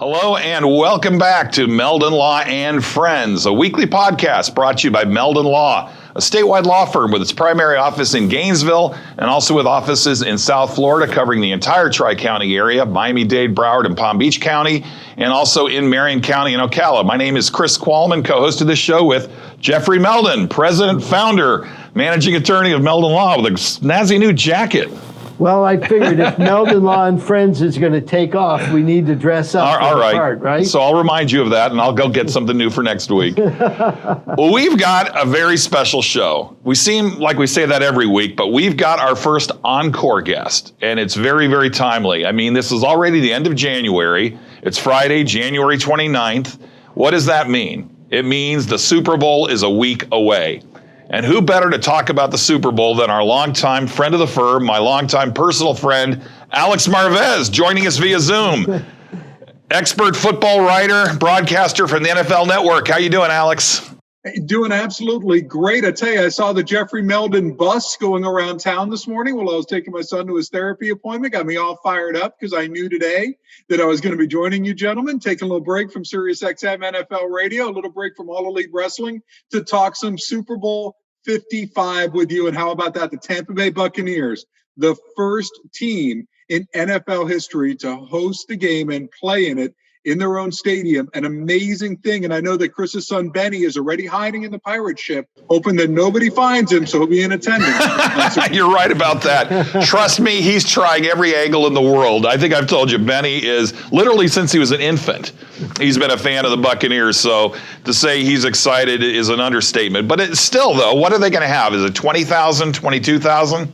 Hello and welcome back to Meldon Law and Friends, a weekly podcast brought to you by Meldon Law, a statewide law firm with its primary office in Gainesville and also with offices in South Florida covering the entire Tri-County area, Miami-Dade, Broward, and Palm Beach County, and also in Marion County and Ocala. My name is Chris Qualmann, co-host of this show with Jeffrey Meldon, president, founder, managing attorney of Meldon Law with a snazzy new jacket. Well, I figured if Meldon Law and Friends is going to take off, we need to dress up All right. part, right? So I'll remind you of that, and I'll go get something new for next week. Well, we've got a very special show. We seem like we say that every week, but we've got our first encore guest, and it's very, very timely. I mean, this is already the end of January. It's Friday, January 29th. What does that mean? It means the Super Bowl is a week away. And who better to talk about the Super Bowl than our longtime friend of the firm, my longtime personal friend, Alex Marvez, joining us via Zoom. Expert football writer, broadcaster from the NFL Network. How you doing, Alex? Doing absolutely great. I tell you, I saw the Jeffrey Meldon bus going around town this morning while I was taking my son to his therapy appointment. Got me all fired up because I knew today that I was going to be joining you gentlemen, taking a little break from SiriusXM NFL Radio, a little break from All Elite Wrestling to talk some Super Bowl 55 with you. And how about that? The Tampa Bay Buccaneers, the first team in NFL history to host the game and play in it in their own stadium, an amazing thing. And I know that Chris's son, Benny, is already hiding in the pirate ship, hoping that nobody finds him, so he'll be in attendance. You're right about that. Trust me, he's trying every angle in the world. I think I've told you, Benny is literally since he was an infant, he's been a fan of the Buccaneers. So to say he's excited is an understatement. But it's still, though, what are they going to have? Is it 20,000, 22,000?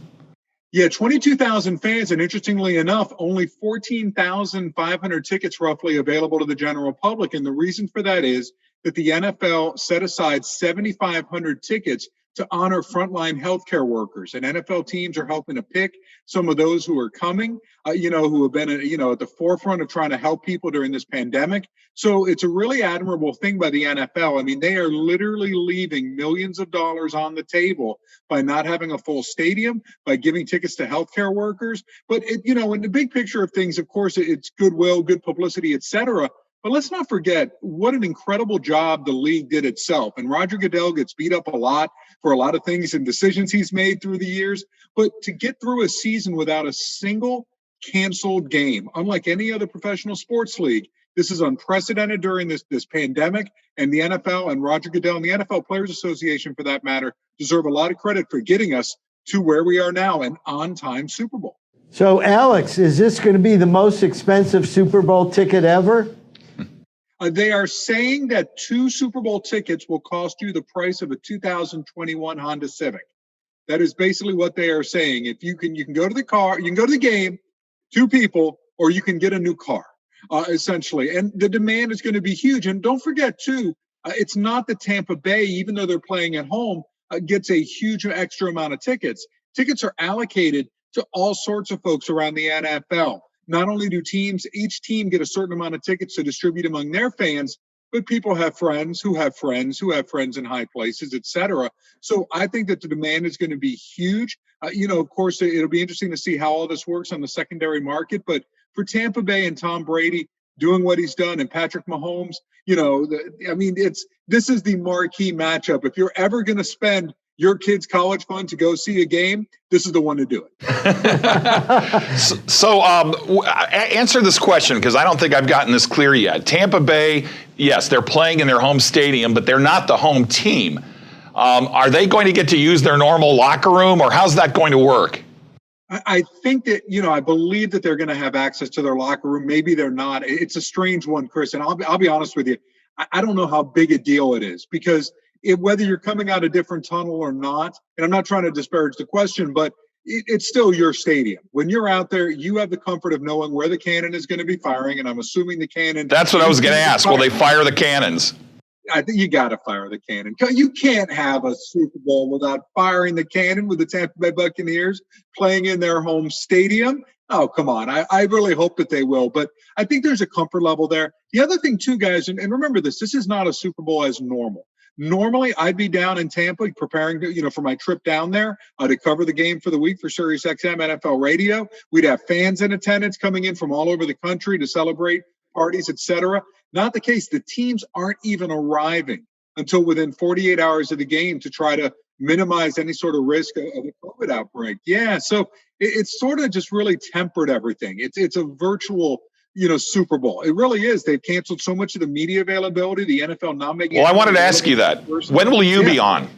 Yeah, 22,000 fans, and interestingly enough, only 14,500 tickets roughly available to the general public. And the reason for that is that the NFL set aside 7,500 tickets to honor frontline healthcare workers. And NFL teams are helping to pick some of those who are coming, who have been, at the forefront of trying to help people during this pandemic. So it's a really admirable thing by the NFL. I mean, they are literally leaving millions of dollars on the table by not having a full stadium, by giving tickets to healthcare workers. But, in the big picture of things, of course, it's goodwill, good publicity, et cetera. But let's not forget what an incredible job the league did itself. And Roger Goodell gets beat up a lot for a lot of things and decisions he's made through the years. But to get through a season without a single canceled game, unlike any other professional sports league, this is unprecedented during this pandemic. And the NFL and Roger Goodell and the NFL Players Association, for that matter, deserve a lot of credit for getting us to where we are now, an on-time Super Bowl. So, Alex, is this going to be the most expensive Super Bowl ticket ever? They are saying that 2 Super Bowl tickets will cost you the price of a 2021 Honda Civic. That is basically what they are saying. If you can go to the car, you can go to the game, 2 people, or you can get a new car, essentially. And the demand is going to be huge. And don't forget, too, it's not that Tampa Bay, even though they're playing at home, gets a huge extra amount of tickets. Tickets are allocated to all sorts of folks around the NFL. Not only do each team get a certain amount of tickets to distribute among their fans, but people have friends who have friends who have friends in high places, et cetera. So I think that the demand is going to be huge. Of course, it'll be interesting to see how all this works on the secondary market. But for Tampa Bay and Tom Brady doing what he's done and Patrick Mahomes, this is the marquee matchup. If you're ever going to spend your kid's college fund to go see a game, this is the one to do it. So answer this question, because I don't think I've gotten this clear yet. Tampa Bay, yes, they're playing in their home stadium, but they're not the home team. Are they going to get to use their normal locker room, or how's that going to work? I think that, I believe that they're going to have access to their locker room. Maybe they're not. It's a strange one, Chris, and I'll be honest with you. I don't know how big a deal it is, because whether you're coming out a different tunnel or not, and I'm not trying to disparage the question, but it's still your stadium. When you're out there, you have the comfort of knowing where the cannon is going to be firing, and I'm assuming the cannon... That's what I was going to ask. Will they fire the cannons? I think you got to fire the cannon. You can't have a Super Bowl without firing the cannon with the Tampa Bay Buccaneers playing in their home stadium. Oh, come on. I really hope that they will, but I think there's a comfort level there. The other thing, too, guys, and remember this is not a Super Bowl as normal. Normally, I'd be down in Tampa preparing to, for my trip down there to cover the game for the week for SiriusXM NFL Radio. We'd have fans in attendance coming in from all over the country to celebrate parties, etc. Not the case. The teams aren't even arriving until within 48 hours of the game to try to minimize any sort of risk of a COVID outbreak. Yeah, so it's sort of just really tempered everything. It's a virtual, Super Bowl. It really is. They've canceled so much of the media availability. The NFL not making. Well, I wanted to ask you that. When will you be on?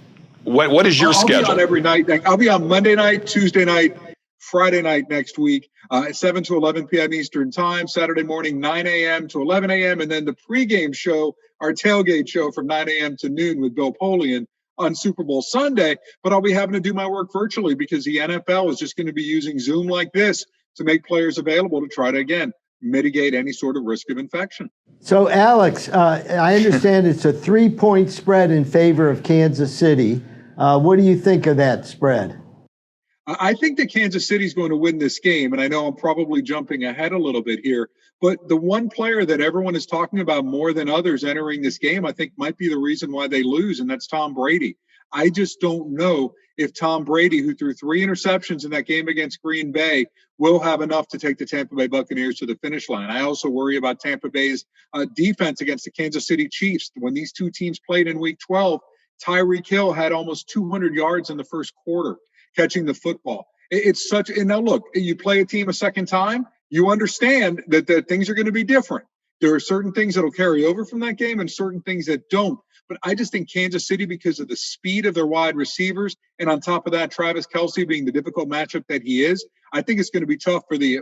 What is your schedule? I'll be on every night. I'll be on Monday night, Tuesday night, Friday night next week, 7 to 11 p.m. Eastern time, Saturday morning, 9 a.m. to 11 a.m., and then the pregame show, our tailgate show from 9 a.m. to noon with Bill Polian on Super Bowl Sunday. But I'll be having to do my work virtually because the NFL is just going to be using Zoom like this to make players available to try to, again, mitigate any sort of risk of infection. So, Alex, I understand it's a 3-point spread in favor of Kansas City. What do you think of that spread? I think that Kansas City is going to win this game, and I know I'm probably jumping ahead a little bit here, but the one player that everyone is talking about more than others entering this game, I think might be the reason why they lose, and that's Tom Brady. I just don't know if Tom Brady, who threw 3 interceptions in that game against Green Bay, will have enough to take the Tampa Bay Buccaneers to the finish line. I also worry about Tampa Bay's defense against the Kansas City Chiefs. When these two teams played in Week 12, Tyreek Hill had almost 200 yards in the first quarter catching the football. It's such, and now look, you play a team a second time, you understand that things are going to be different. There are certain things that will carry over from that game and certain things that don't. But I just think Kansas City, because of the speed of their wide receivers, and on top of that, Travis Kelce being the difficult matchup that he is, I think it's going to be tough for the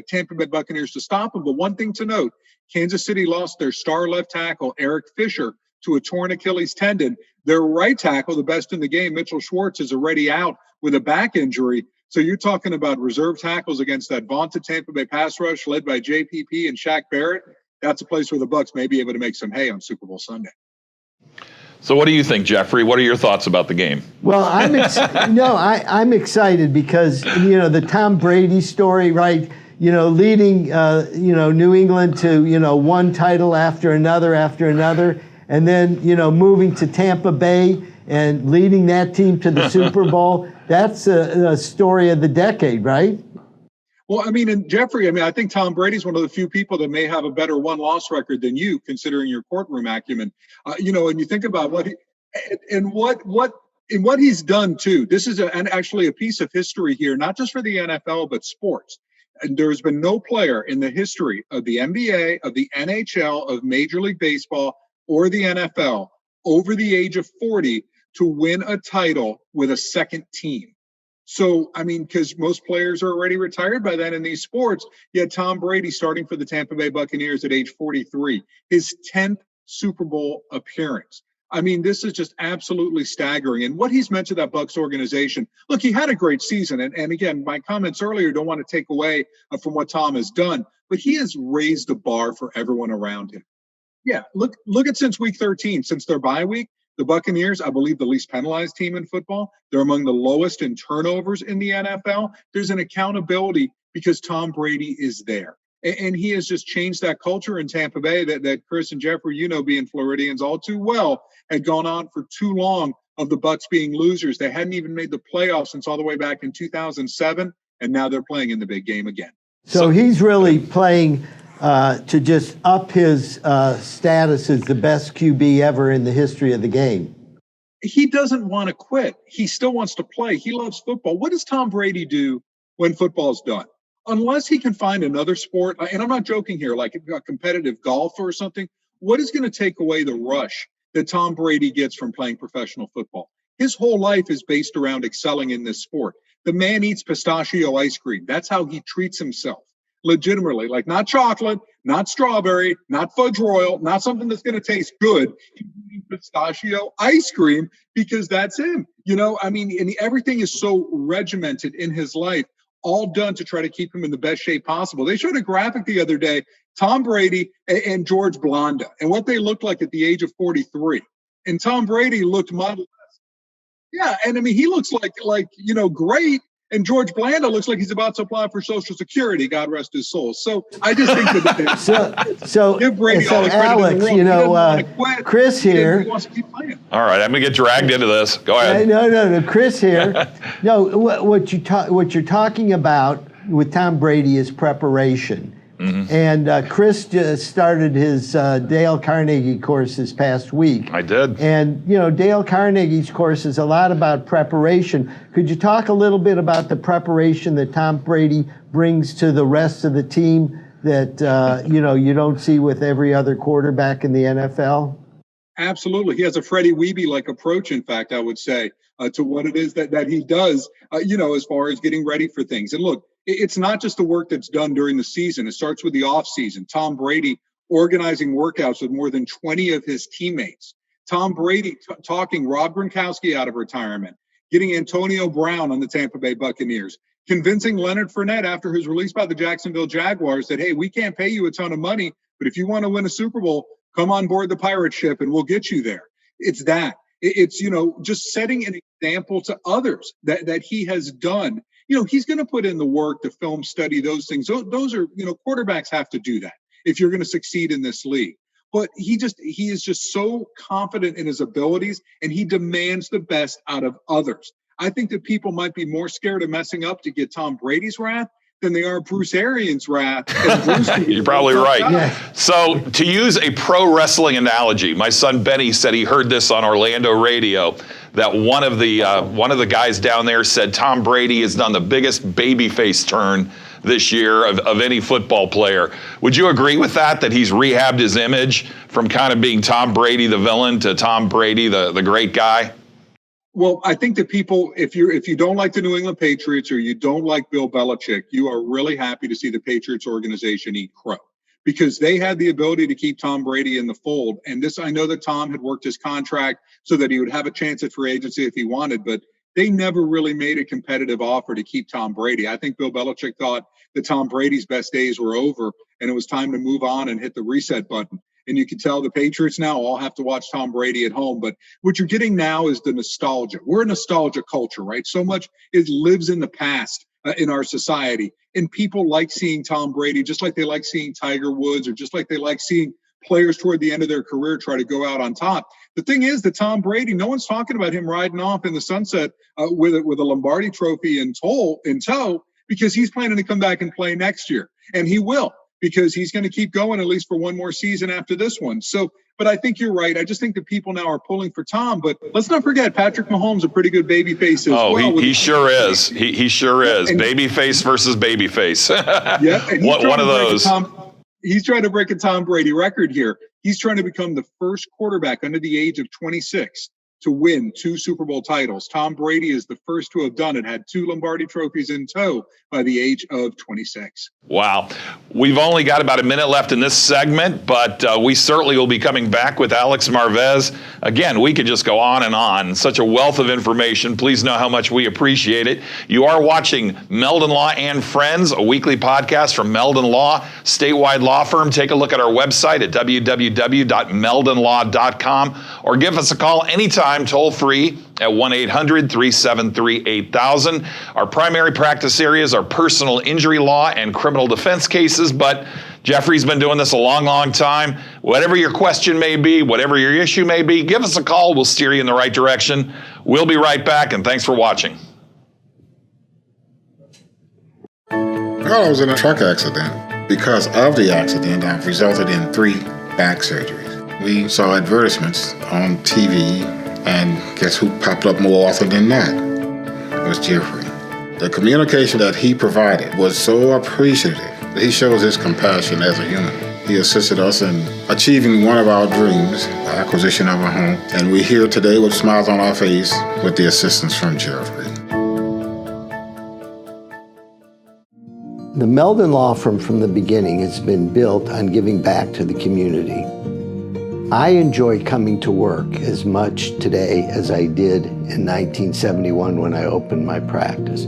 Tampa Bay Buccaneers to stop him. But one thing to note, Kansas City lost their star left tackle, Eric Fisher, to a torn Achilles tendon. Their right tackle, the best in the game, Mitchell Schwartz, is already out with a back injury. So you're talking about reserve tackles against that vaunted Tampa Bay pass rush led by JPP and Shaq Barrett. That's a place where the Bucs may be able to make some hay on Super Bowl Sunday. So what do you think, Jeffrey? What are your thoughts about the game? Well, I'm excited because, the Tom Brady story, right? Leading, New England to, one title after another, and then, moving to Tampa Bay and leading that team to the Super Bowl. That's a story of the decade, right? Well, and Jeffrey, I think Tom Brady's one of the few people that may have a better one-loss record than you, considering your courtroom acumen. And you think about what he's done too. This is actually a piece of history here, not just for the NFL, but sports. And there has been no player in the history of the NBA, of the NHL, of Major League Baseball, or the NFL over the age of 40 to win a title with a second team. So, because most players are already retired by then in these sports, yet Tom Brady starting for the Tampa Bay Buccaneers at age 43, his 10th Super Bowl appearance. This is just absolutely staggering. And what he's meant to that Bucs organization, look, he had a great season. And again, my comments earlier don't want to take away from what Tom has done, but he has raised the bar for everyone around him. Yeah, look at since week 13, since their bye week, the Buccaneers, I believe, the least penalized team in football. They're among the lowest in turnovers in the NFL. There's an accountability because Tom Brady is there. And he has just changed that culture in Tampa Bay that Chris and Jeffrey, being Floridians all too well, had gone on for too long of the Bucs being losers. They hadn't even made the playoffs since all the way back in 2007, and now they're playing in the big game again. So he's really playing to just up his status as the best QB ever in the history of the game. He doesn't want to quit. He still wants to play. He loves football. What does Tom Brady do when football's done? Unless he can find another sport, and I'm not joking here, like a competitive golf or something, what is going to take away the rush that Tom Brady gets from playing professional football? His whole life is based around excelling in this sport. The man eats pistachio ice cream. That's how he treats himself. Legitimately, like not chocolate, not strawberry, not fudge royal, not something that's going to taste good. He's eating pistachio ice cream because that's him. And everything is so regimented in his life, all done to try to keep him in the best shape possible. They showed a graphic the other day, Tom Brady and George Blanda, and what they looked like at the age of 43. And Tom Brady looked model. Yeah, and he looks like great. And George Blanda looks like he's about to apply for Social Security, God rest his soul. So I just think that so give Brady all the credit Alex, in the world. Chris here. He wants to keep playing. All right, I'm going to get dragged into this. Go ahead. No, Chris here. No, what you're talking about with Tom Brady is preparation. And Chris just started his Dale Carnegie course this past week. I did. And, Dale Carnegie's course is a lot about preparation. Could you talk a little bit about the preparation that Tom Brady brings to the rest of the team that, you don't see with every other quarterback in the NFL? Absolutely. He has a Freddie Weeby-like approach, in fact, I would say, to what it is that he does, as far as getting ready for things. And look, it's not just the work that's done during the season. It starts with the offseason. Tom Brady organizing workouts with more than 20 of his teammates. Tom Brady talking Rob Gronkowski out of retirement, getting Antonio Brown on the Tampa Bay Buccaneers, convincing Leonard Fournette after his release by the Jacksonville Jaguars that, hey, we can't pay you a ton of money, but if you want to win a Super Bowl, come on board the pirate ship and we'll get you there. It's that. It's, just setting an example to others that he has done. He's going to put in the work, the film study, those things. Those are, quarterbacks have to do that if you're going to succeed in this league. But he is just so confident in his abilities, and he demands the best out of others. I think that people might be more scared of messing up to get Tom Brady's wrath than they are Bruce Arians' wrath. You're probably right. Yeah. So to use a pro wrestling analogy, my son Benny said he heard this on Orlando radio, that one of the guys down there said Tom Brady has done the biggest babyface turn this year of any football player. Would you agree with that he's rehabbed his image from kind of being Tom Brady the villain to Tom Brady the great guy? Well, I think that people, if you don't like the New England Patriots or you don't like Bill Belichick, you are really happy to see the Patriots organization eat crow, because they had the ability to keep Tom Brady in the fold. And I know that Tom had worked his contract so that he would have a chance at free agency if he wanted, but they never really made a competitive offer to keep Tom Brady. I think Bill Belichick thought that Tom Brady's best days were over and it was time to move on and hit the reset button. And you can tell the Patriots now all have to watch Tom Brady at home. But what you're getting now is the nostalgia. We're a nostalgia culture, right? So much lives in the past in our society. And people like seeing Tom Brady, just like they like seeing Tiger Woods, or just like they like seeing players toward the end of their career try to go out on top. The thing is that Tom Brady, no one's talking about him riding off in the sunset with a Lombardi trophy in tow, because he's planning to come back and play next year. And he will, because he's going to keep going at least for one more season after this one. So, but I think you're right. I just think that people now are pulling for Tom. But let's not forget, Patrick Mahomes, a pretty good babyface as well. Oh, he sure is. He sure is. Babyface versus babyface. Yeah, and one of those. He's trying to break a Tom Brady record here. He's trying to become the first quarterback under the age of 26 to win 2 Super Bowl titles. Tom Brady is the first to have done it, had 2 Lombardi trophies in tow by the age of 26. Wow. We've only got about a minute left in this segment, but we certainly will be coming back with Alex Marvez. Again, we could just go on and on. Such a wealth of information. Please know how much we appreciate it. You are watching Meldon Law and Friends, a weekly podcast from Meldon Law, statewide law firm. Take a look at our website at www.meldonlaw.com, or give us a call anytime, toll free, at 1-800-373-8000. Our primary practice areas are personal injury law and criminal defense cases, but Jeffrey's been doing this a long, long time. Whatever your question may be, whatever your issue may be, give us a call. We'll steer you in the right direction. We'll be right back, and thanks for watching. Well, I was in a truck accident. Because of the accident, I've resulted in 3 back surgeries. We saw advertisements on TV, and guess who popped up more often than that? It was Jeffrey. The communication that he provided was so appreciative that he shows his compassion as a human. He assisted us in achieving one of our dreams, the acquisition of a home, and we're here today with smiles on our face with the assistance from Jeffrey. The Meldon Law Firm from the beginning has been built on giving back to the community. I enjoy coming to work as much today as I did in 1971 when I opened my practice.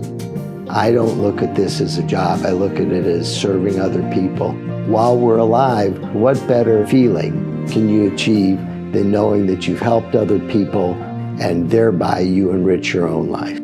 I don't look at this as a job. I look at it as serving other people. While we're alive, what better feeling can you achieve than knowing that you've helped other people and thereby you enrich your own life?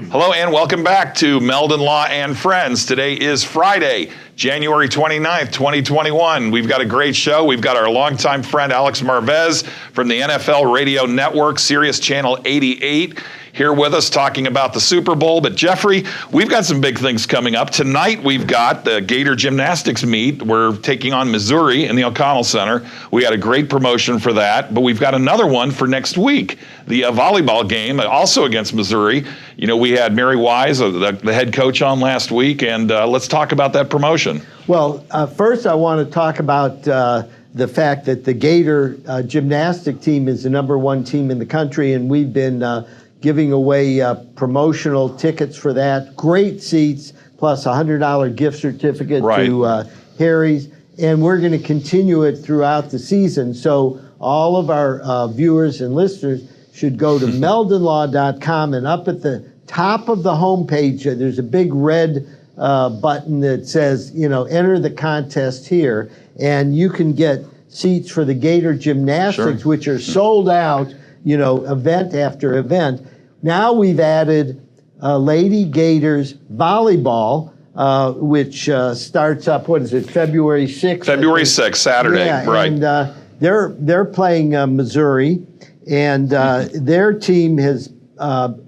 Hello and welcome back to Meldon Law and Friends. Today is Friday, January 29th, 2021. We've got a great show. We've got our longtime friend Alex Marvez from the NFL Radio Network, Sirius Channel 88. here with us talking about the Super Bowl. But Jeffrey, we've got some big things coming up. Tonight, we've got the Gator Gymnastics meet. We're taking on Missouri in the O'Connell Center. We had a great promotion for that, but we've got another one for next week. The volleyball game, also against Missouri. You know, we had Mary Wise, the head coach, on last week, and let's talk about that promotion. Well, first I want to talk about the fact that the Gator gymnastic team is the #1 team in the country, and we've been giving away promotional tickets for that. Great seats, plus a $100 gift certificate to Harry's, and we're going to continue it throughout the season. So all of our viewers and listeners should go to meldonlaw.com, and up at the top of the homepage, there's a big red button that says, enter the contest here, and you can get seats for the Gator Gymnastics, which are sold out, event after event. Now we've added Lady Gators volleyball, which starts up, February 6th? February 6th, Saturday, right. And they're playing Missouri, and their team has,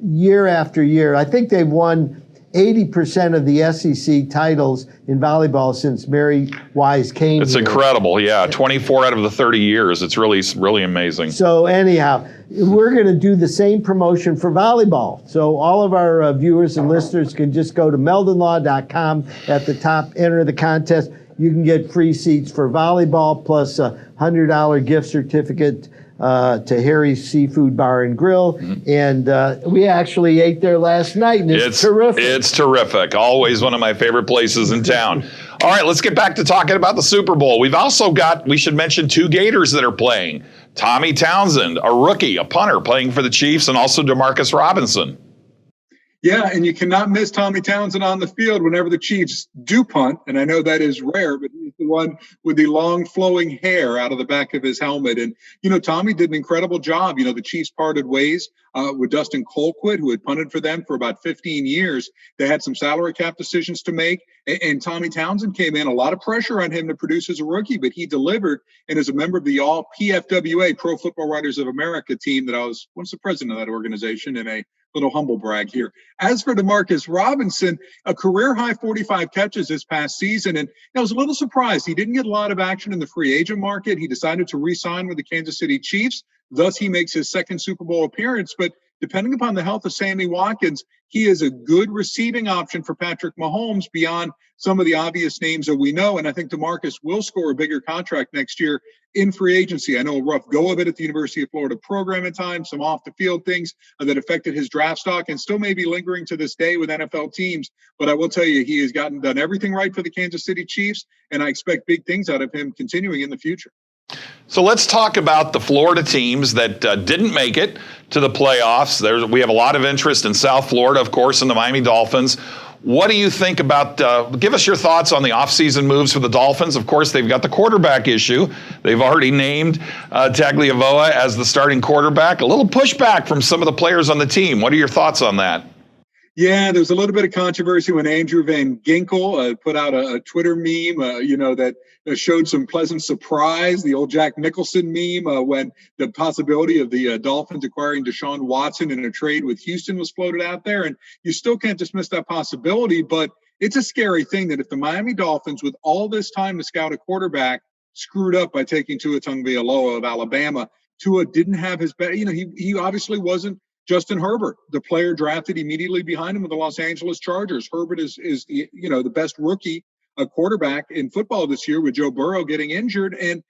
year after year, I think they've won 80% of the SEC titles in volleyball since Mary Wise came It's here. Incredible, yeah. 24 out of the 30 years. It's really amazing. So anyhow, we're going to do the same promotion for volleyball. So all of our viewers and listeners can just go to meldonlaw.com. At the top, enter the contest. You can get free seats for volleyball, plus a $100 gift certificate to Harry's Seafood Bar and Grill. And we actually ate there last night, and it's terrific. It's terrific. Always one of my favorite places in town. All right, let's get back to talking about the Super Bowl. We've also got, we should mention, 2 Gators that are playing. Tommy Townsend, a rookie, a punter, playing for the Chiefs, and also DeMarcus Robinson. Yeah, and you cannot miss Tommy Townsend on the field whenever the Chiefs do punt, and I know that is rare, but he's the one with the long flowing hair out of the back of his helmet. And, Tommy did an incredible job. The Chiefs parted ways with Dustin Colquitt, who had punted for them for about 15 years. They had some salary cap decisions to make, and Tommy Townsend came in. A lot of pressure on him to produce as a rookie, but he delivered, and as a member of the all PFWA, Pro Football Writers of America team, that I was once the president of that organization, in a little humble brag here. As for DeMarcus Robinson, a career-high 45 catches this past season, and I was a little surprised. He didn't get a lot of action in the free agent market. He decided to re-sign with the Kansas City Chiefs. Thus, he makes his second Super Bowl appearance. But depending upon the health of Sammy Watkins, he is a good receiving option for Patrick Mahomes beyond some of the obvious names that we know. And I think DeMarcus will score a bigger contract next year in free agency. I know a rough go of it at the University of Florida program at times, some off-the-field things that affected his draft stock and still may be lingering to this day with NFL teams. But I will tell you, he has done everything right for the Kansas City Chiefs, and I expect big things out of him continuing in the future. So let's talk about the Florida teams that didn't make it to the playoffs. We have a lot of interest in South Florida, of course, and the Miami Dolphins. What do you think about, give us your thoughts on the offseason moves for the Dolphins. Of course, they've got the quarterback issue. They've already named Tagliavoa as the starting quarterback. A little pushback from some of the players on the team. What are your thoughts on that? Yeah, there's a little bit of controversy when Andrew Van Ginkel put out a Twitter meme, that showed some pleasant surprise. The old Jack Nicholson meme when the possibility of the Dolphins acquiring Deshaun Watson in a trade with Houston was floated out there. And you still can't dismiss that possibility, but it's a scary thing that if the Miami Dolphins, with all this time to scout a quarterback, screwed up by taking Tua Tagovailoa of Alabama. Tua didn't have his best, he obviously wasn't Justin Herbert, the player drafted immediately behind him with the Los Angeles Chargers. Herbert is the best rookie quarterback in football this year, with Joe Burrow getting injured. And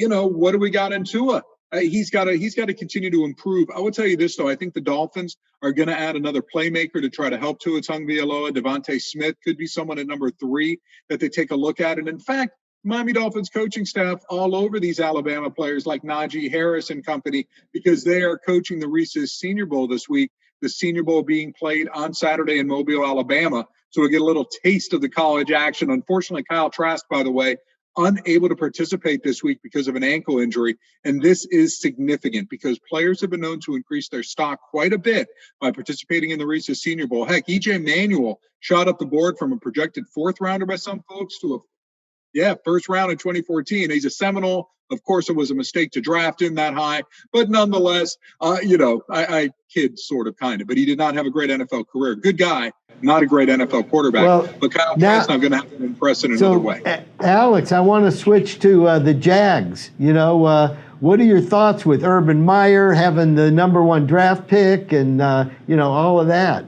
what do we got in Tua? He's got to continue to improve. I will tell you this, though. I think the Dolphins are going to add another playmaker to try to help Tua Tagovailoa. Devontae Smith could be someone at number 3 that they take a look at. And in fact, Miami Dolphins coaching staff all over these Alabama players like Najee Harris and company, because they are coaching the Reese's Senior Bowl this week, the Senior Bowl being played on Saturday in Mobile, Alabama. So we get a little taste of the college action. Unfortunately, Kyle Trask, by the way, unable to participate this week because of an ankle injury. And this is significant because players have been known to increase their stock quite a bit by participating in the Reese's Senior Bowl. Heck, EJ Manuel shot up the board from a projected 4th rounder by some folks to a Yeah, first round in 2014. He's a Seminole. Of course, it was a mistake to draft him that high, but nonetheless, I kid sort of, kind of, but he did not have a great NFL career. Good guy, not a great NFL quarterback. Well, but Kyle Trask's not going to have to impress in another way. Alex, I want to switch to the Jags. What are your thoughts with Urban Meyer having the #1 draft pick and all of that?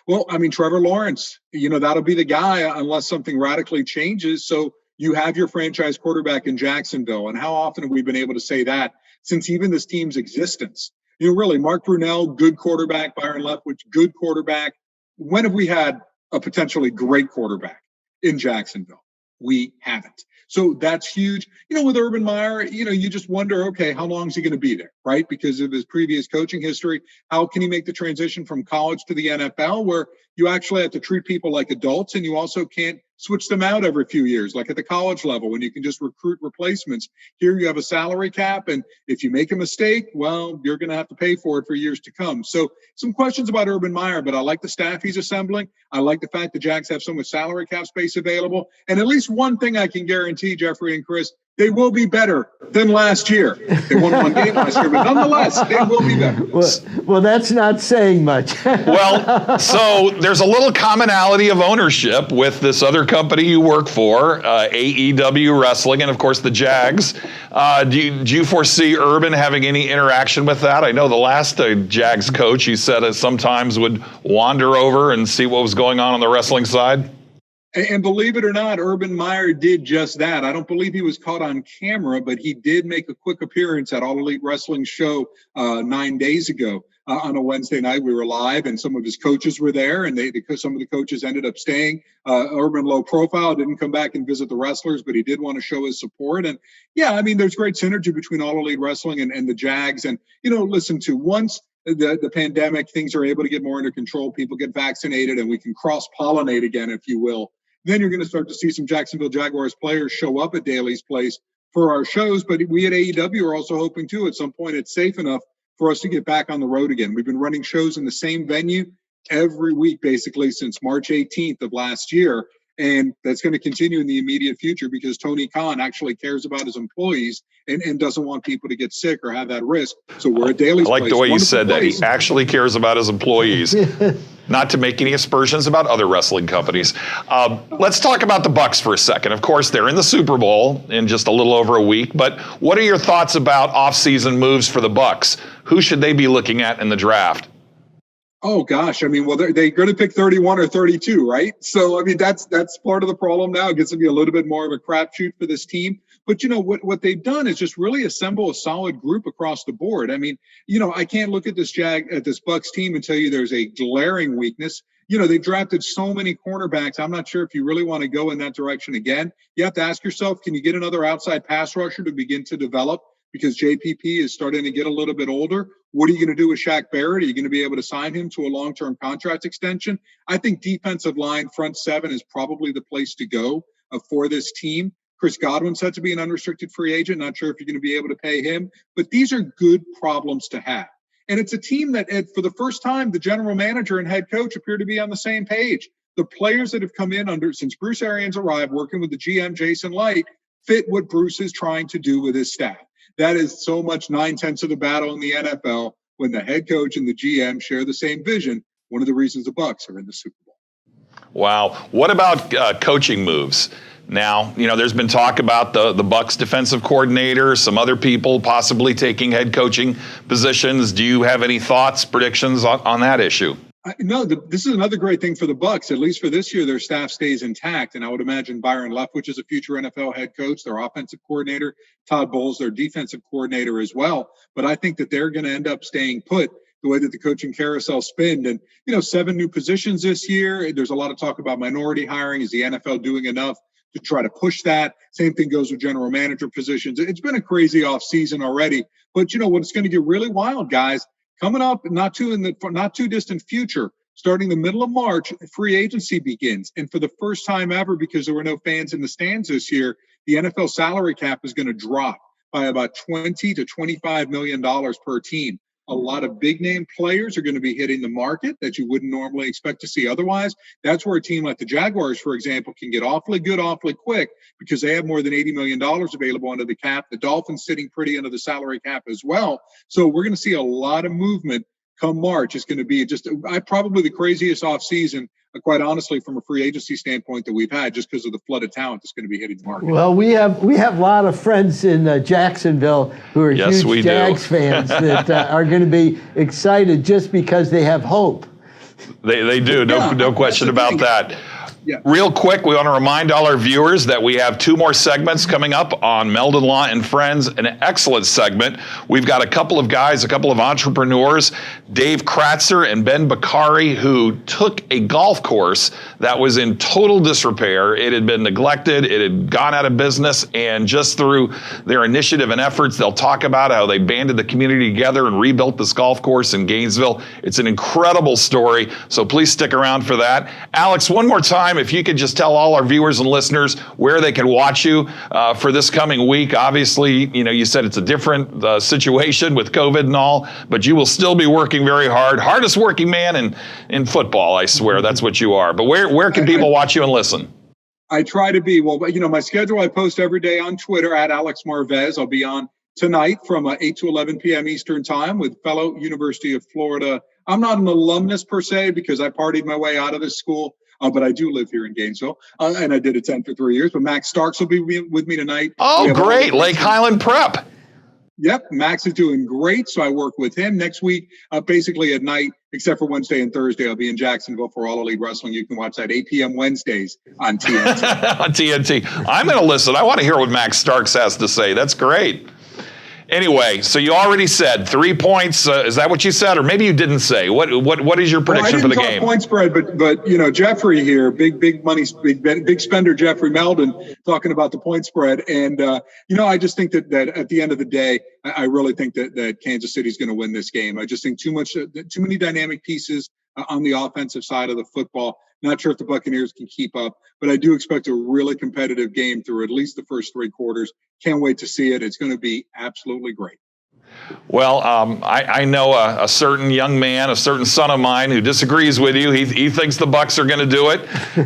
Well, I mean, Trevor Lawrence, that'll be the guy unless something radically changes. So you have your franchise quarterback in Jacksonville. And how often have we been able to say that since even this team's existence? Really, Mark Brunell, good quarterback. Byron Leftwich, good quarterback. When have we had a potentially great quarterback in Jacksonville? We haven't. So that's huge. With Urban Meyer, you just wonder, okay, how long is he going to be there, right? Because of his previous coaching history, how can he make the transition from college to the NFL where you actually have to treat people like adults and you also can't switch them out every few years, like at the college level when you can just recruit replacements. Here you have a salary cap, and if you make a mistake, well, you're going to have to pay for it for years to come. So some questions about Urban Meyer, but I like the staff he's assembling. I like the fact the Jags have so much salary cap space available. And at least one thing I can guarantee, Jeffrey and Chris, they will be better than last year. They won one game last year, but nonetheless, they will be better. Well, that's not saying much. Well, so there's a little commonality of ownership with this other company you work for, AEW Wrestling, and of course the Jags. Do you foresee Urban having any interaction with that? I know the last Jags coach, he said, sometimes would wander over and see what was going on the wrestling side. And believe it or not, Urban Meyer did just that. I don't believe he was caught on camera, but he did make a quick appearance at All Elite Wrestling show 9 days ago on a Wednesday night. We were live, and some of his coaches were there, and some of the coaches ended up staying. Urban low profile, didn't come back and visit the wrestlers, but he did want to show his support. And yeah, I mean, there's great synergy between All Elite Wrestling and the Jags. And once the pandemic, things are able to get more under control, people get vaccinated, and we can cross-pollinate again, if you will. Then you're going to start to see some Jacksonville Jaguars players show up at Daly's Place for our shows. But we at AEW are also hoping, too, at some point it's safe enough for us to get back on the road again. We've been running shows in the same venue every week, basically, since March 18th of last year. And that's going to continue in the immediate future because Tony Khan actually cares about his employees and doesn't want people to get sick or have that risk. So we're at Daly's Place. I like the way you said that. He actually cares about his employees. Not to make any aspersions about other wrestling companies. Let's talk about the Bucs for a second. Of course, they're in the Super Bowl in just a little over a week. But what are your thoughts about off-season moves for the Bucs? Who should they be looking at in the draft? Oh, gosh. I mean, well, they're going to pick 31 or 32, right? So, I mean, that's part of the problem now. It gets to be a little bit more of a crapshoot for this team. But, what they've done is just really assemble a solid group across the board. I mean, I can't look at this Bucs team and tell you there's a glaring weakness. They've drafted so many cornerbacks. I'm not sure if you really want to go in that direction again. You have to ask yourself, can you get another outside pass rusher to begin to develop? Because JPP is starting to get a little bit older. What are you going to do with Shaq Barrett? Are you going to be able to sign him to a long-term contract extension? I think defensive line, front seven is probably the place to go for this team. Chris Godwin's set to be an unrestricted free agent. Not sure if you're going to be able to pay him. But these are good problems to have. And it's a team that, for the first time, the general manager and head coach appear to be on the same page. The players that have come in since Bruce Arians arrived, working with the GM, Jason Light, fit what Bruce is trying to do with his staff. That is so much 9/10 of the battle in the NFL when the head coach and the GM share the same vision. One of the reasons the Bucs are in the Super Bowl. Wow. What about coaching moves? Now, there's been talk about the Bucs defensive coordinator, some other people possibly taking head coaching positions. Do you have any thoughts, predictions on that issue? No, this is another great thing for the Bucs. At least for this year, their staff stays intact. And I would imagine Byron Leftwich is a future NFL head coach, their offensive coordinator, Todd Bowles, their defensive coordinator as well. But I think that they're going to end up staying put the way that the coaching carousel spinned. And, 7 new positions this year. There's a lot of talk about minority hiring. Is the NFL doing enough to try to push that? Same thing goes with general manager positions. It's been a crazy offseason already. But, what's going to get really wild, guys, coming up, not too distant future, starting the middle of March, free agency begins. And for the first time ever, because there were no fans in the stands this year, the NFL salary cap is going to drop by about $20 to $25 million per team. A lot of big name players are going to be hitting the market that you wouldn't normally expect to see otherwise. That's where a team like the Jaguars, for example, can get awfully good, awfully quick because they have more than $80 million available under the cap. The Dolphins sitting pretty under the salary cap as well. So we're going to see a lot of movement come March. It's going to be just probably the craziest offseason, quite honestly, from a free agency standpoint that we've had, just because of the flood of talent that's going to be hitting the market. Well, we have a lot of friends in Jacksonville who are huge Jags fans that are going to be excited just because they have hope. They do, no question about that. Yeah. Real quick, we want to remind all our viewers that we have 2 more segments coming up on Meldon Law and Friends, an excellent segment. We've got a couple of guys, a couple of entrepreneurs, Dave Kratzer and Ben Boukari, who took a golf course that was in total disrepair. It had been neglected, it had gone out of business, and just through their initiative and efforts, they'll talk about how they banded the community together and rebuilt this golf course in Gainesville. It's an incredible story, so please stick around for that. Alex, one more time, if you could just tell all our viewers and listeners where they can watch you for this coming week. Obviously, you said it's a different situation with COVID and all, but you will still be working very hard. Hardest working man in football, I swear. That's what you are. But where can people watch you and listen? I try to be. Well, my schedule, I post every day on Twitter at Alex Marvez. I'll be on tonight from 8 to 11 p.m. Eastern time with fellow University of Florida. I'm not an alumnus per se because I partied my way out of this school. But I do live here in Gainesville, and I did attend for 3 years. But Max Starks will be with me tonight. Oh, great. Lake Highland Prep. Yep. Max is doing great, so I work with him. Next week, basically at night, except for Wednesday and Thursday, I'll be in Jacksonville for All Elite Wrestling. You can watch that 8 p.m. Wednesdays on TNT. On TNT. I'm going to listen. I want to hear what Max Starks has to say. That's great. Anyway, so you already said 3 points. Is that what you said, or maybe you didn't say? What is your prediction for the game? I didn't talk point spread, but Jeffrey here, big money, big spender Jeffrey Meldon, talking about the point spread, and I just think that at the end of the day, I really think that Kansas City is going to win this game. I just think too many dynamic pieces on the offensive side of the football. Not sure if the Buccaneers can keep up, but I do expect a really competitive game through at least the first 3 quarters. Can't wait to see it. It's going to be absolutely great. Well, I know a certain young man, a certain son of mine who disagrees with you. He thinks the Bucs are going to do it.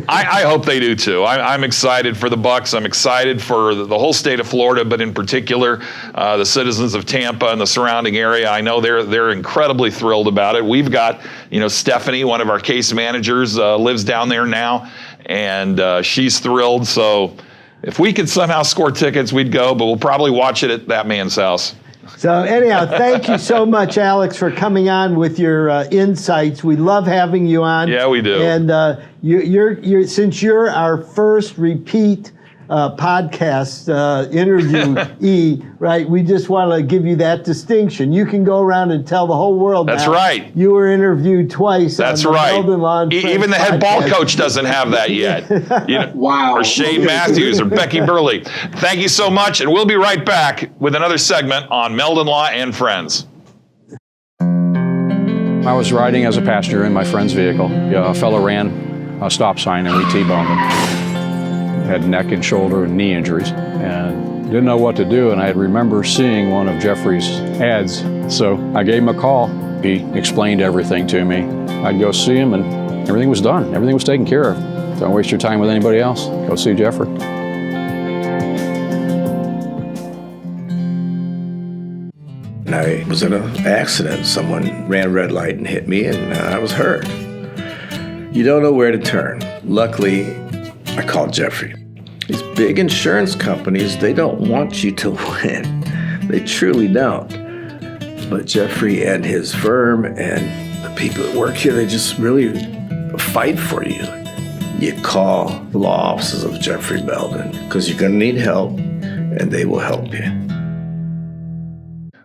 I hope they do too. I'm excited for the Bucs. I'm excited for the whole state of Florida, but in particular, the citizens of Tampa and the surrounding area. I know they're incredibly thrilled about it. We've got, Stephanie, one of our case managers, lives down there now, and she's thrilled. So if we could somehow score tickets, we'd go, but we'll probably watch it at that man's house. So anyhow, thank you so much, Alex, for coming on with your insights. We love having you on. Yeah, we do. And you're since you're our first repeat podcast interviewee, right? We just want to give you that distinction. You can go around and tell the whole world. That's now right. You were interviewed twice. That's on the right. Meldon Law and Friends Even the head ball podcast. coach doesn't have that yet. Wow. Or Shane Matthews or Becky Burley. Thank you so much, and we'll be right back with another segment on Meldon Law and Friends. I was riding as a passenger in my friend's vehicle. A fellow ran a stop sign and we T-boned him. Had neck and shoulder and knee injuries and didn't know what to do. And I remember seeing one of Jeffrey's ads. So I gave him a call. He explained everything to me. I'd go see him and everything was done. Everything was taken care of. Don't waste your time with anybody else. Go see Jeffrey. I was in an accident. Someone ran a red light and hit me, and I was hurt. You don't know where to turn. Luckily, I called Jeffrey. These big insurance companies, they don't want you to win. They truly don't. But Jeffrey and his firm and the people that work here, they just really fight for you. You call the law offices of Jeffrey Meldon because you're going to need help, and they will help you.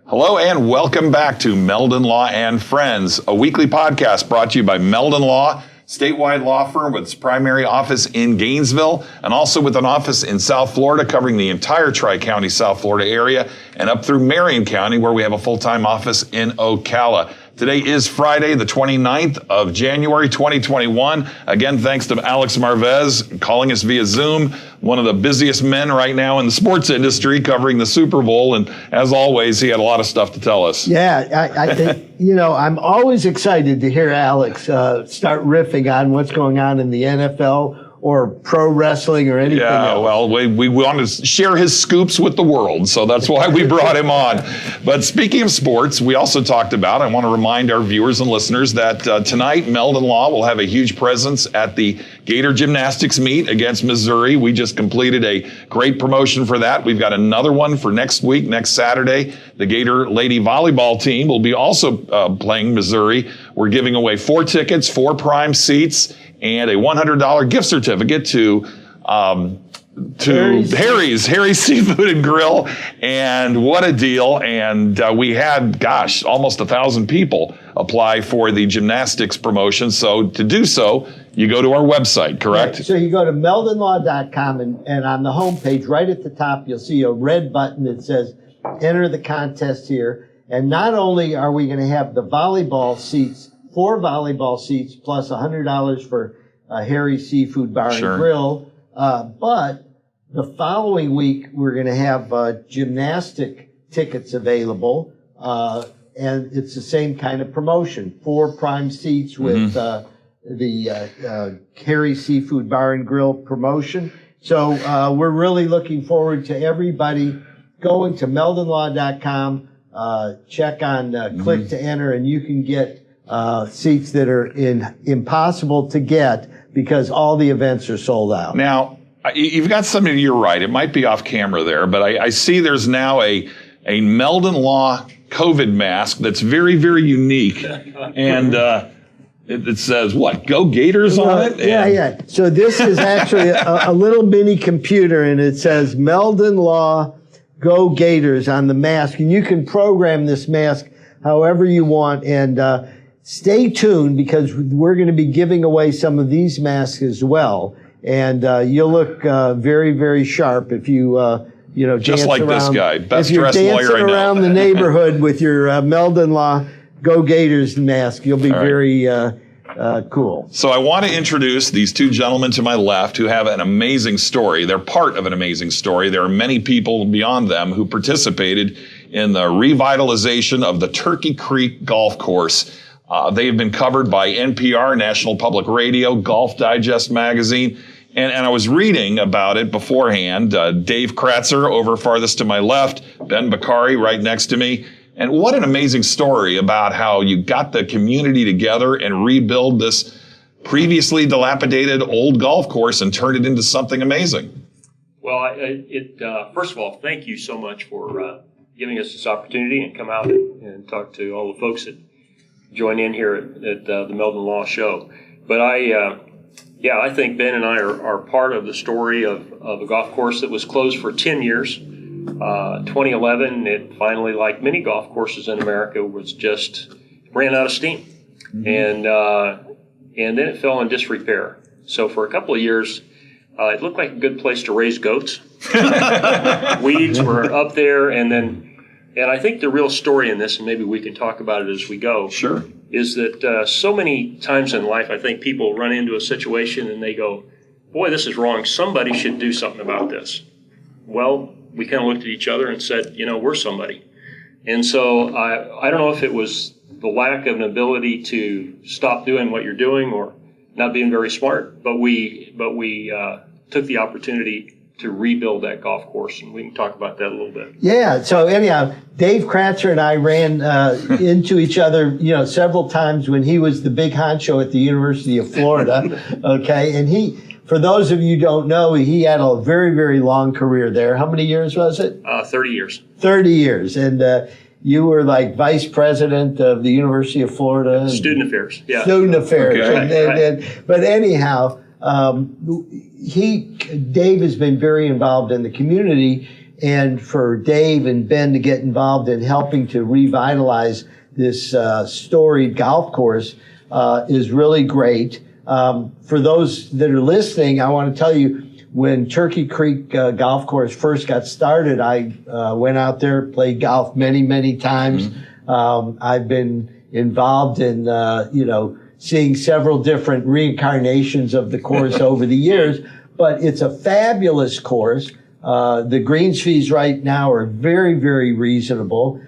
Hello and welcome back to Meldon Law and Friends, a weekly podcast brought to you by Meldon Law, statewide law firm with its primary office in Gainesville and also with an office in South Florida covering the entire Tri-County South Florida area and up through Marion County where we have a full-time office in Ocala. Today is Friday, the 29th of January, 2021. Again, thanks to Alex Marvez calling us via Zoom, one of the busiest men right now in the sports industry covering the Super Bowl. And as always, he had a lot of stuff to tell us. Yeah, I think, I'm always excited to hear Alex start riffing on what's going on in the NFL or pro wrestling or anything else. Well, we want to share his scoops with the world, so that's why we brought him on. But speaking of sports, we also talked about, I want to remind our viewers and listeners that tonight, Meldon Law will have a huge presence at the Gator Gymnastics meet against Missouri. We just completed a great promotion for that. We've got another one for next week, next Saturday. The Gator Lady Volleyball team will be also playing Missouri. We're giving away 4 tickets, 4 prime seats, and a $100 gift certificate to Harry's Seafood and Grill. And what a deal. And we had, almost 1,000 people apply for the gymnastics promotion. So to do so, you go to our website, correct? Right. So you go to meldonlaw.com and on the homepage, right at the top, you'll see a red button that says enter the contest here. And not only are we going to have the volleyball seats, 4 volleyball seats plus $100 for Harry's Seafood Bar and Grill. But the following week, we're going to have gymnastic tickets available. And it's the same kind of promotion. 4 prime seats with the Harry's Seafood Bar and Grill promotion. So we're really looking forward to everybody going to meldonlaw.com, check on click to enter, and you can get seats that are impossible to get because all the events are sold out. Now, you've got something to your right. It might be off camera there, but I see there's now a Meldon Law COVID mask that's very, very unique. And it says, what, Go Gators on it? Yeah. So this is actually a little mini computer, and it says Meldon Law Go Gators on the mask. And you can program this mask however you want. And stay tuned because we're going to be giving away some of these masks as well. And you'll look very, very sharp if you, just like this guy, best dressed lawyer I know. If you're dancing around the neighborhood with your Meldon Law Go Gators mask, you'll be very cool. So I want to introduce these 2 gentlemen to my left who have an amazing story. They're part of an amazing story. There are many people beyond them who participated in the revitalization of the Turkey Creek Golf Course. They have been covered by NPR, National Public Radio, Golf Digest magazine, and I was reading about it beforehand. Dave Kratzer over farthest to my left, Ben Boukari right next to me. And what an amazing story about how you got the community together and rebuild this previously dilapidated old golf course and turn it into something amazing. Well, first of all, thank you so much for giving us this opportunity and come out and talk to all the folks that join in here at the Meldon Law Show. But I think Ben and I are part of the story of a golf course that was closed for 10 years. 2011, it finally, like many golf courses in America, was just ran out of steam. And then it fell in disrepair. So for a couple of years, it looked like a good place to raise goats. Weeds were up there, and I think the real story in this, and maybe we can talk about it as we go, is that so many times in life, I think people run into a situation and they go, boy, this is wrong. Somebody should do something about this. Well, we kind of looked at each other and said, we're somebody. And so I don't know if it was the lack of an ability to stop doing what you're doing or not being very smart, but we took the opportunity to rebuild that golf course, and we can talk about that a little bit. Yeah, so anyhow, Dave Kratzer and I ran into each other, several times when he was the big honcho at the University of Florida, okay? And for those of you who don't know, he had a very, very long career there. How many years was it? 30 years. 30 years, and you were like vice president of the University of Florida. Student affairs, yeah. Student affairs. Okay. But anyhow, Dave has been very involved in the community, and for Dave and Ben to get involved in helping to revitalize this storied golf course is really great. For those that are listening, I want to tell you, when Turkey Creek Golf Course first got started, I went out there, played golf many, many times. I've been involved in, seeing several different reincarnations of the course over the years. But it's a fabulous course. The greens fees right now are very, very reasonable.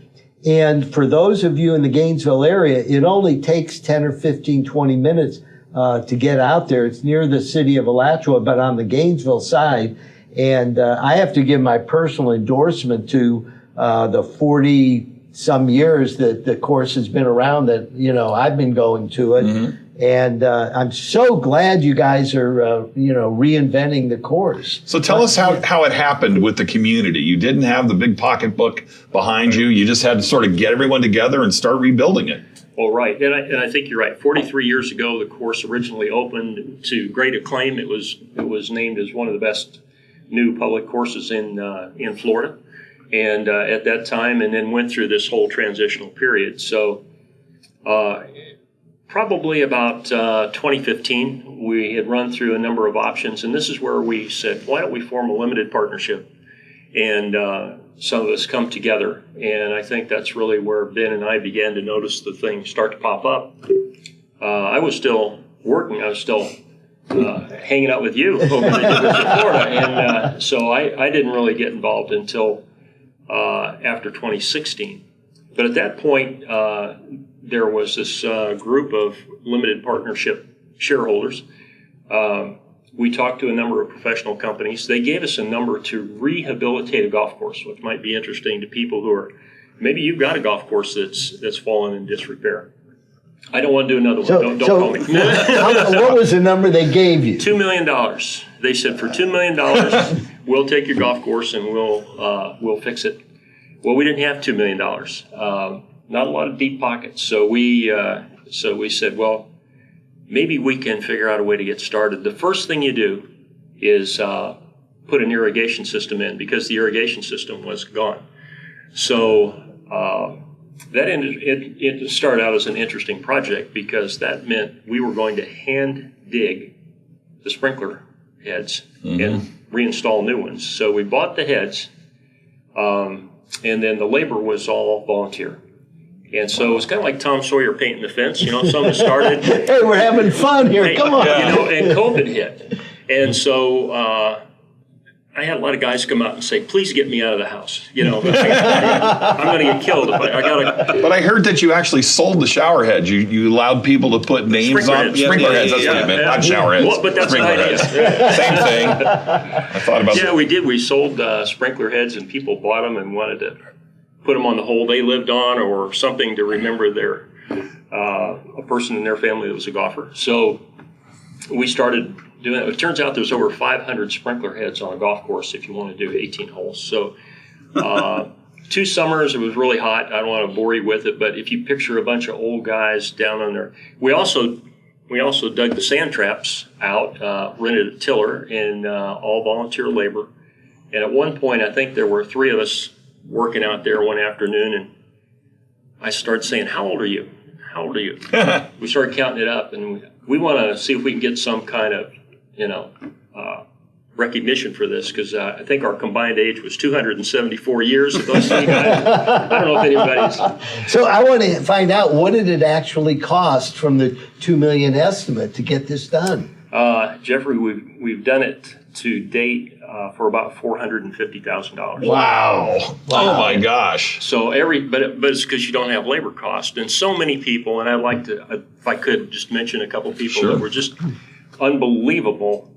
And for those of you in the Gainesville area, it only takes 10 or 15, 20 minutes to get out there. It's near the city of Alachua, but on the Gainesville side. And I have to give my personal endorsement to the 40-some years that the course has been around, that, I've been going to it. Mm-hmm. And I'm so glad you guys are, reinventing the course. So tell us how it happened with the community. You didn't have the big pocketbook behind you. You just had to sort of get everyone together and start rebuilding it. Well, right. And I think you're right. 43 years ago, the course originally opened to great acclaim. It was named as one of the best new public courses in Florida. And at that time, and then went through this whole transitional period. So probably about 2015, we had run through a number of options. And this is where we said, why don't we form a limited partnership? And some of us come together. And I think that's really where Ben and I began to notice the thing start to pop up. I was still working. I was still hanging out with you over the University of Florida. And so I didn't really get involved until after 2016. But at that point, there was this group of limited partnership shareholders. We talked to a number of professional companies. They gave us a number to rehabilitate a golf course, which might be interesting to people who are, maybe you've got a golf course that's fallen in disrepair. I don't want to do another one. Don't call me. What was the number they gave you? $2 million. They said, for $2 million, we'll take your golf course and we'll fix it. Well, we didn't have $2 million. Not a lot of deep pockets. So we said, well, maybe we can figure out a way to get started. The first thing you do is put an irrigation system in, because the irrigation system was gone. So it started out as an interesting project, because that meant we were going to hand dig the sprinkler heads and reinstall new ones. So we bought the heads, and then the labor was all volunteer. And so it was kind of like Tom Sawyer painting the fence. Something started. Hey, we're having fun here. Come on. And COVID hit. And so I had a lot of guys come out and say, please get me out of the house. I'm going to get killed. But I heard that you actually sold the shower heads. You allowed people to put names on sprinkler heads. That's what I meant. Not shower heads. Well, but that's sprinkler heads. Same thing. I thought about that. Yeah, we did. We sold sprinkler heads, and people bought them and wanted to put them on the hole they lived on, or something to remember their a person in their family that was a golfer. So we started doing it. It turns out there's over 500 sprinkler heads on a golf course if you want to do 18 holes. So 2 summers, it was really hot. I don't want to bore you with it, but if you picture a bunch of old guys down on there. We also dug the sand traps out, rented a tiller, and all volunteer labor. And at one point, I think there were 3 of us working out there one afternoon, and I started saying, how old are you? How old are you? We started counting it up, and we want to see if we can get some kind of, recognition for this, because I think our combined age was 274 years of those 3 guys. I don't know if anybody's... So I want to find out, what did it actually cost from the $2 million estimate to get this done? Jeffrey, we've done it to date for about $450,000. Wow! Oh my gosh! So but it's because you don't have labor cost, and so many people. And I'd like to, if I could, just mention a couple people that were just unbelievable.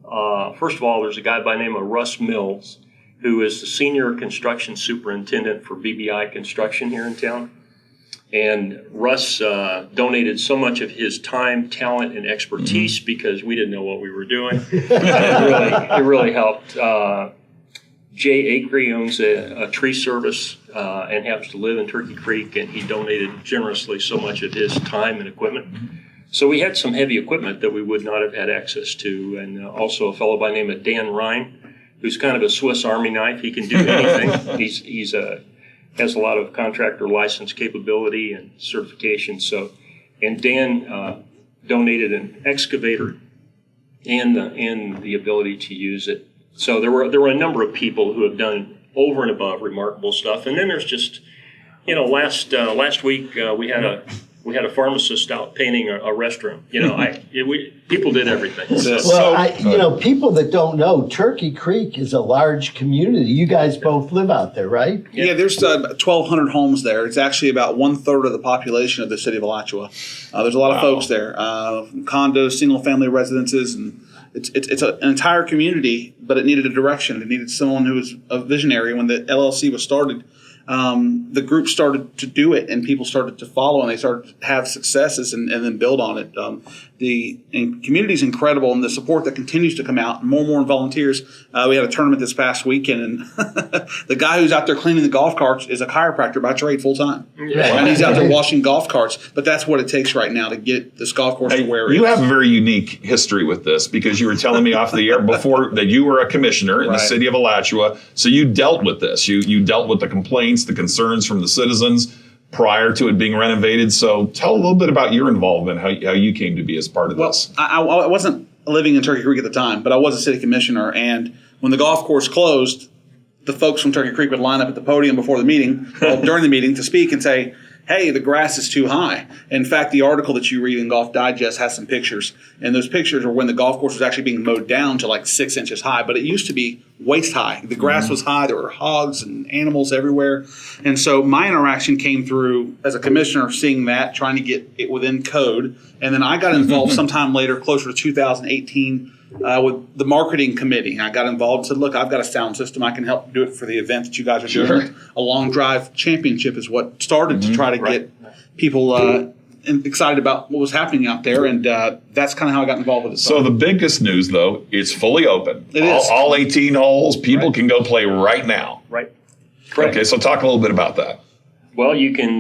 First of all, there's a guy by the name of Russ Mills, who is the senior construction superintendent for BBI Construction here in town. And Russ donated so much of his time, talent, and expertise because we didn't know what we were doing. It really helped. Jay Acree owns a tree service and happens to live in Turkey Creek, and he donated generously so much of his time and equipment. So we had some heavy equipment that we would not have had access to, and also a fellow by the name of Dan Ryan, who's kind of a Swiss Army knife. He can do anything. He's has a lot of contractor license capability and certification. So, and Dan donated an excavator and the ability to use it. So there were a number of people who have done over and above remarkable stuff. And then there's just, last week we had We had a pharmacist out painting a restroom. People did everything. Well, people that don't know, Turkey Creek is a large community. You guys both live out there, right? Yeah, there's 1,200 homes there. It's actually about 1/3 of the population of the city of Alachua. There's a lot of folks there, condos, single-family residences, and it's an entire community. But it needed a direction. It needed someone who was a visionary. When the LLC was started, the group started to do it, and people started to follow, and they started to have successes and then build on it. The community is incredible, and the support that continues to come out, more and more volunteers. We had a tournament this past weekend, and the guy who's out there cleaning the golf carts is a chiropractor by trade full time, and he's out there washing golf carts. But that's what it takes right now to get this golf course to where it is. You have a very unique history with this, because you were telling me off the air before that you were a commissioner in the city of Alachua, so you dealt with this. You dealt with the complaints, the concerns from the citizens prior to it being renovated. So tell a little bit about your involvement, how you came to be as part of this. I wasn't living in Turkey Creek at the time, but I was a city commissioner. And when the golf course closed, the folks from Turkey Creek would line up at the podium before the meeting, during the meeting, to speak and say, hey, the grass is too high. In fact, the article that you read in Golf Digest has some pictures. And those pictures are when the golf course was actually being mowed down to like 6 inches high. But it used to be waist high. The grass was high. There were hogs and animals everywhere. And so my interaction came through as a commissioner, seeing that, trying to get it within code. And then I got involved sometime later, closer to 2018, with the marketing committee. I got involved and said, look, I've got a sound system. I can help do it for the event that you guys are doing. A long drive championship is what started to try to get people excited about what was happening out there. And that's kind of how I got involved with it. So the biggest news, though, it's fully open. It is. All 18 holes, people can go play right now. Right. Okay, so talk a little bit about that. Well, you can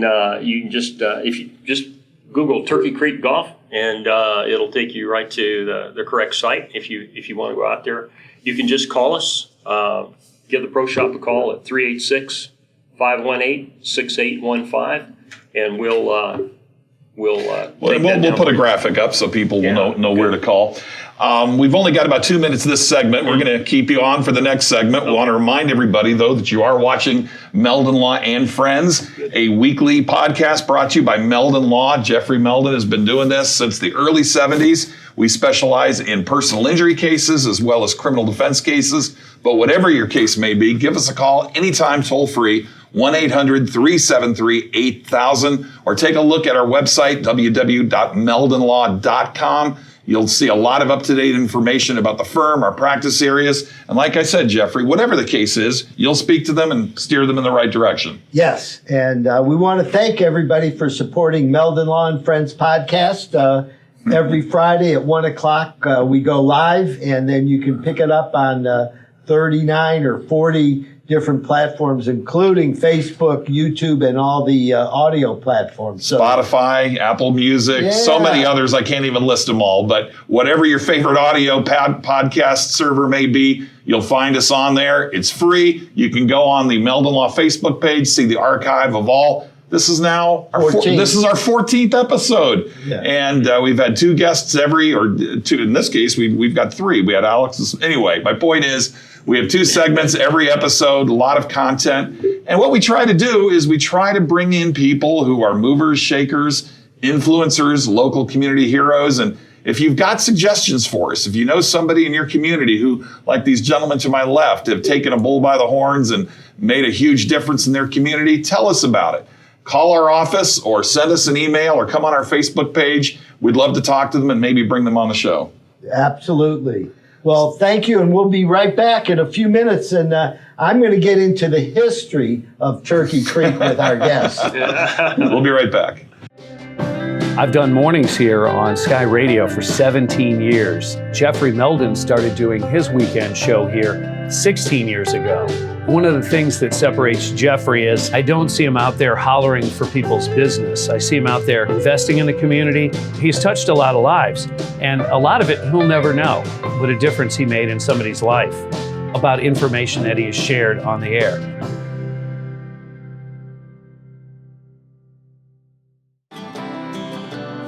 just if you just Google Turkey Creek Golf, and it'll take you right to the correct site. If you want to go out there, you can just call us. Give the Pro Shop a call at 386-518-6815, and we'll put a graphic up so people will know where to call. We've only got about 2 minutes this segment. We're going to keep you on for the next segment. We want to remind everybody, though, that you are watching Meldon Law and Friends, a weekly podcast brought to you by Meldon Law. Jeffrey Meldon has been doing this since the early 70s. We specialize in personal injury cases as well as criminal defense cases. But whatever your case may be, give us a call anytime, toll free, 1-800-373-8000, or take a look at our website, www.meldonlaw.com. You'll see a lot of up-to-date information about the firm, our practice areas. And like I said, Jeffrey, whatever the case is, you'll speak to them and steer them in the right direction. Yes, and we want to thank everybody for supporting Meldon Law and Friends podcast. Every Friday at 1 o'clock, we go live, and then you can pick it up on 39 or 40 different platforms, including Facebook, YouTube, and all the audio platforms. So, Spotify, Apple Music, so many others. I can't even list them all. But whatever your favorite audio podcast server may be, you'll find us on there. It's free. You can go on the Meldon Law Facebook page, see the archive of all. This is now our 14th episode. Yeah. And we've had 2 guests two, in this case, we've got 3. We had Alex. Anyway, my point is, we have 2 segments every episode, a lot of content. And what we try to do is we try to bring in people who are movers, shakers, influencers, local community heroes. And if you've got suggestions for us, if you know somebody in your community who, like these gentlemen to my left, have taken a bull by the horns and made a huge difference in their community, tell us about it. Call our office or send us an email or come on our Facebook page. We'd love to talk to them and maybe bring them on the show. Absolutely. Well, thank you, and we'll be right back in a few minutes, and I'm going to get into the history of Turkey Creek with our guests. We'll be right back. I've done mornings here on Sky Radio for 17 years. Jeffrey Meldon started doing his weekend show here 16 years ago. One of the things that separates Jeffrey is I don't see him out there hollering for people's business. I see him out there investing in the community. He's touched a lot of lives, and a lot of it he'll never know what a difference he made in somebody's life about information that he has shared on the air.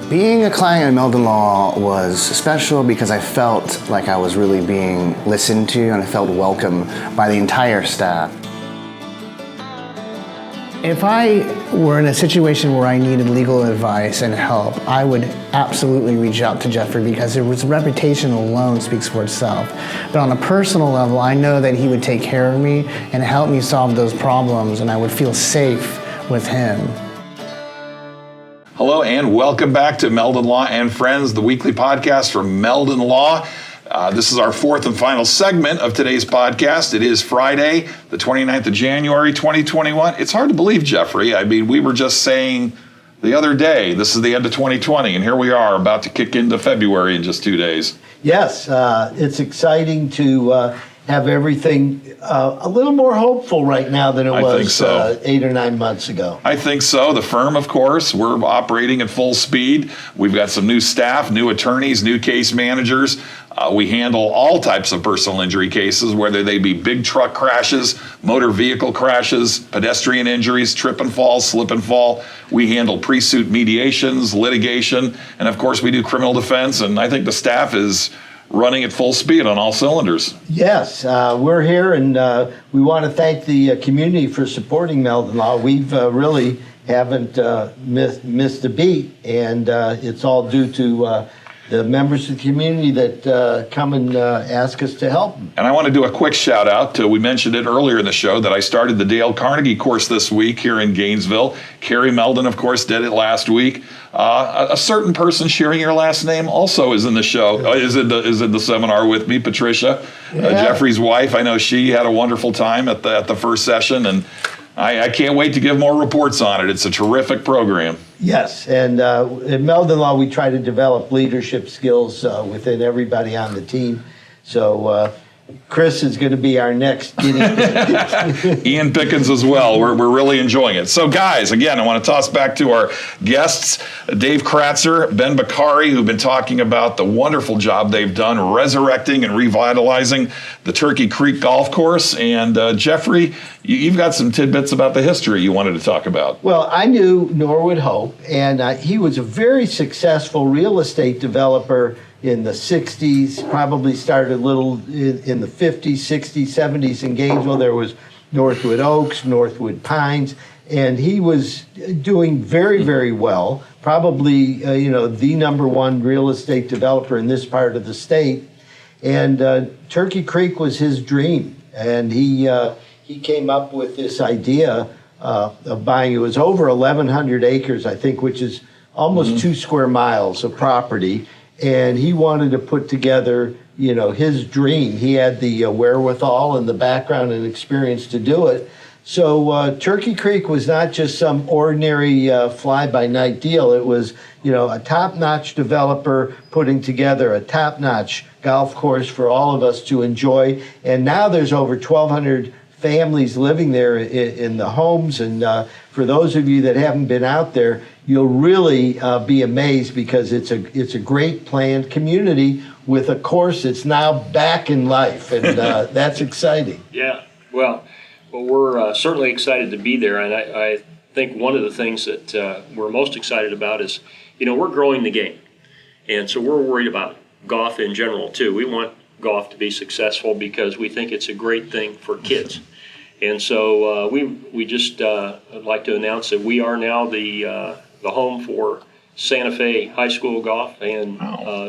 Being a client in Meldon Law was special because I felt like I was really being listened to, and I felt welcome by the entire staff. If I were in a situation where I needed legal advice and help, I would absolutely reach out to Jeffrey because his reputation alone speaks for itself. But on a personal level, I know that he would take care of me and help me solve those problems, and I would feel safe with him. Hello and welcome back to Meldon Law and Friends, the weekly podcast from Meldon Law. This is our fourth and final segment of today's podcast. It is Friday, the 29th of January, 2021. It's hard to believe, Jeffrey. I mean, we were just saying the other day, this is the end of 2020, and here we are about to kick into February in just 2 days. Yes, it's exciting to have everything a little more hopeful right now than it was 8 or 9 months ago. I think so. The firm, of course, we're operating at full speed. We've got some new staff, new attorneys, new case managers. We handle all types of personal injury cases, whether they be big truck crashes, motor vehicle crashes, pedestrian injuries, trip and fall, slip and fall. We handle pre-suit mediations, litigation, and of course we do criminal defense, and I think the staff is running at full speed on all cylinders. Yes, we're here, and we want to thank the community for supporting Meldon Law. We've really haven't missed a beat, and it's all due to the members of the community that come and ask us to help them. And I want to do a quick shout out to, we mentioned it earlier in the show, that I started the Dale Carnegie course this week here in Gainesville. Carrie Meldon, of course, did it last week. A certain person sharing your last name also is in the show, is in the seminar with me, Patricia, Jeffrey's wife. I know she had a wonderful time at the first session, and I can't wait to give more reports on it. It's a terrific program. Yes, and at Meldon Law, we try to develop leadership skills within everybody on the team. So Chris is going to be our next guinea pig. Ian Pickens as well. We're really enjoying it. So, guys, again, I want to toss back to our guests, Dave Kratzer Ben Boukari, who've been talking about the wonderful job they've done resurrecting and revitalizing the Turkey Creek Golf Course. And Jeffrey, you've got some tidbits about the history you wanted to talk about. Well, I knew Norwood Hope, and he was a very successful real estate developer in the 60s, probably started a little in the 50s, 60s, 70s in Gainesville. There was Northwood Oaks, Northwood Pines, and he was doing very, very well, probably the number one real estate developer in this part of the state. And Turkey Creek was his dream, and he came up with this idea of buying. It was over 1,100 acres, I think, which is almost 2 square miles of property. And he wanted to put together, his dream. He had the wherewithal and the background and experience to do it. So Turkey Creek was not just some ordinary fly-by-night deal. It was, a top-notch developer putting together a top-notch golf course for all of us to enjoy. And now there's over 1,200 families living there in the homes. And for those of you that haven't been out there, you'll really be amazed because it's a great planned community with a course that's now back in life, and that's exciting. Yeah, well, we're certainly excited to be there, and I think one of the things that we're most excited about is, we're growing the game, and so we're worried about golf in general too. We want golf to be successful because we think it's a great thing for kids. And so we just would like to announce that we are now the home for Santa Fe High School Golf and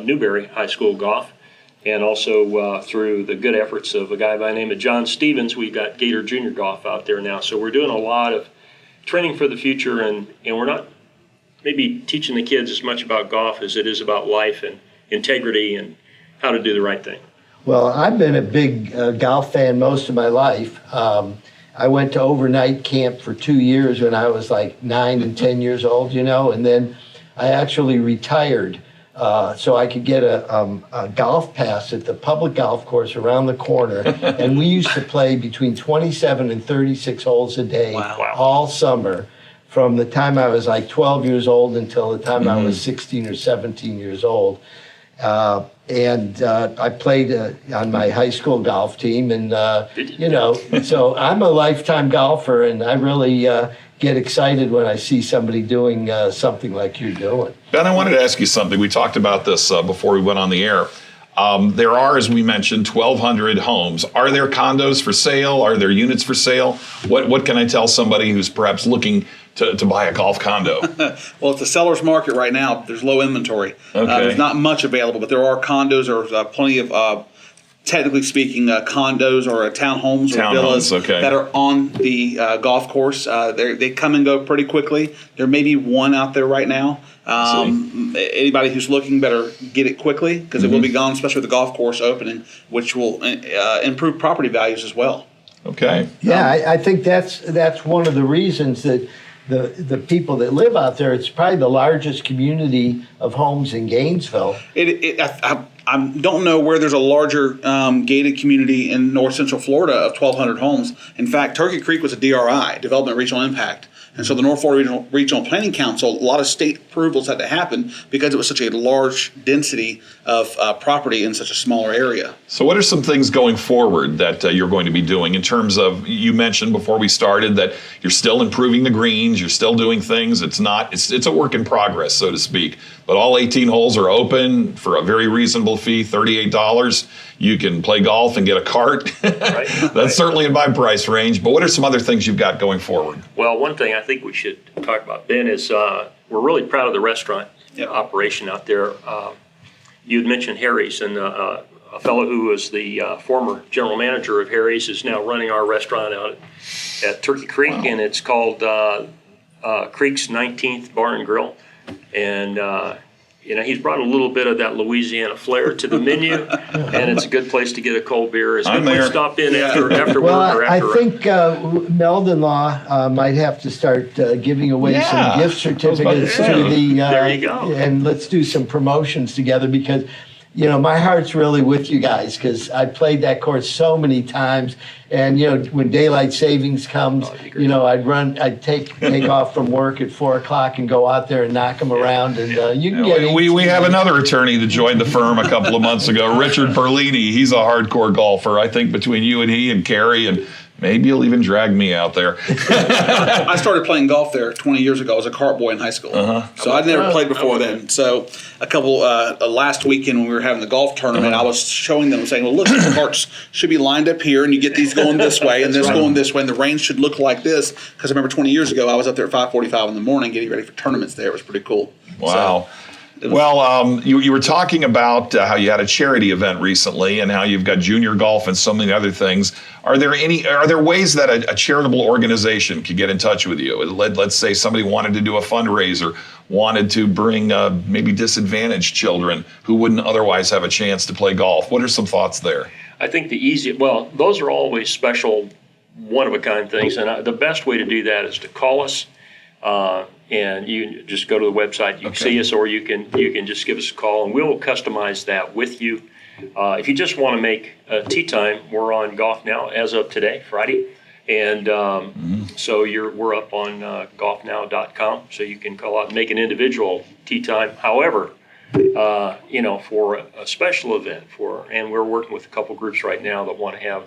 Newberry High School Golf. And also through the good efforts of a guy by the name of John Stevens, we got Gator Junior Golf out there now. So we're doing a lot of training for the future, and we're not maybe teaching the kids as much about golf as it is about life and integrity and how to do the right thing. Well, I've been a big golf fan most of my life. I went to overnight camp for 2 years when I was like 9 and 10 years old, and then I actually retired so I could get a golf pass at the public golf course around the corner. And we used to play between 27 and 36 holes a day all summer from the time I was like 12 years old until the time I was 16 or 17 years old. And I played on my high school golf team, and so I'm a lifetime golfer, and I really get excited when I see somebody doing something like you're doing. Ben, I wanted to ask you something. We talked about this before we went on the air. There are, as we mentioned, 1,200 homes. Are there condos for sale? Are there units for sale? What can I tell somebody who's perhaps looking to buy a golf condo? Well, it's a seller's market right now. There's low inventory. Okay. There's not much available, but there are condos. There's plenty of, technically speaking, condos or townhomes or villas that are on the golf course. They come and go pretty quickly. There may be one out there right now. Anybody who's looking better get it quickly because it will be gone, especially with the golf course opening, which will improve property values as well. Okay. Yeah, I think that's one of the reasons that the people that live out there, it's probably the largest community of homes in Gainesville. I don't know where there's a larger gated community in north central Florida of 1,200 homes. In fact, Turkey Creek was a DRI, Development Regional Impact. And so the North Florida Regional Planning Council, a lot of state approvals had to happen because it was such a large density of property in such a smaller area. So what are some things going forward that you're going to be doing in terms of, you mentioned before we started that you're still improving the greens, you're still doing things. It's a work in progress, so to speak. But all 18 holes are open for a very reasonable fee, $38. You can play golf and get a cart. Right. That's certainly in my price range. But what are some other things you've got going forward? Well, one thing I think we should talk about, Ben, is we're really proud of the restaurant operation out there. You had mentioned Harry's, and a fellow who was the former general manager of Harry's is now running our restaurant out at Turkey Creek, and it's called Creek's 19th Bar and Grill. And he's brought a little bit of that Louisiana flair to the menu, and it's a good place to get a cold beer. It's a good place to stop in after work or after. I think Meldon Law might have to start giving away some gift certificates to the. There you go. And let's do some promotions together because, my heart's really with you guys because I played that course so many times. And, when daylight savings comes, I'd take off from work at 4 o'clock and go out there and knock them around. And you can get we have another attorney that joined the firm a couple of months ago, Richard Perlini. He's a hardcore golfer. I think between you and he and Carrie, and maybe you'll even drag me out there. I started playing golf there 20 years ago. I was a cart boy in high school. So I'd never played before then. So a couple, last weekend when we were having the golf tournament, I was showing them, saying, well, look, the carts should be lined up here, and you get these going this way, and this going this way, and the range should look like this. Because I remember 20 years ago, I was up there at 5:45 in the morning getting ready for tournaments there. It was pretty cool. Wow. Well, you were talking about how you had a charity event recently and how you've got junior golf and so many other things. Are there ways that a charitable organization could get in touch with you? Let's say somebody wanted to do a fundraiser, wanted to bring maybe disadvantaged children who wouldn't otherwise have a chance to play golf. What are some thoughts there? I think those are always special, one-of-a-kind things, and the best way to do that is to call us. And you can just go to the website. You can see us, or you can just give us a call, and we'll customize that with you. If you just want to make a tee time, we're on Golf Now as of today, Friday, and so we're up on golfnow.com, so you can call out and make an individual tee time. However, for a special event, and we're working with a couple groups right now that want to have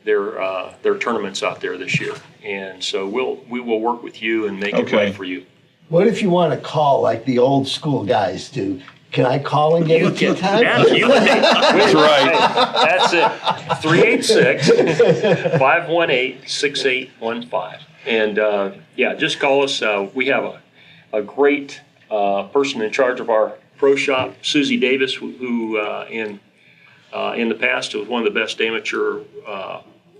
their tournaments out there this year, and so we will work with you and make it right for you. What if you want to call like the old school guys do? Can I call and get a tee time? That's right. That's it. 386-518-6815. And just call us. We have a great person in charge of our pro shop, Susie Davis, who in the past was one of the best amateur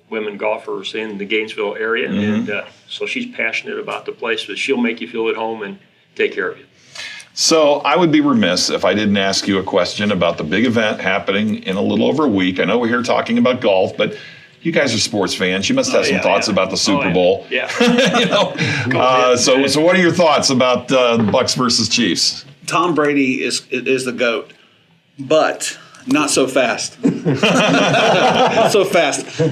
women golfers in the Gainesville area, and so she's passionate about the place, but she'll make you feel at home and take care of you. So I would be remiss if I didn't ask you a question about the big event happening in a little over a week. I know we're here talking about golf, but you guys are sports fans. You must have some thoughts about the Super Bowl. Yeah. So what are your thoughts about Bucks versus Chiefs? Tom Brady is the GOAT, but not so fast. Not so fast.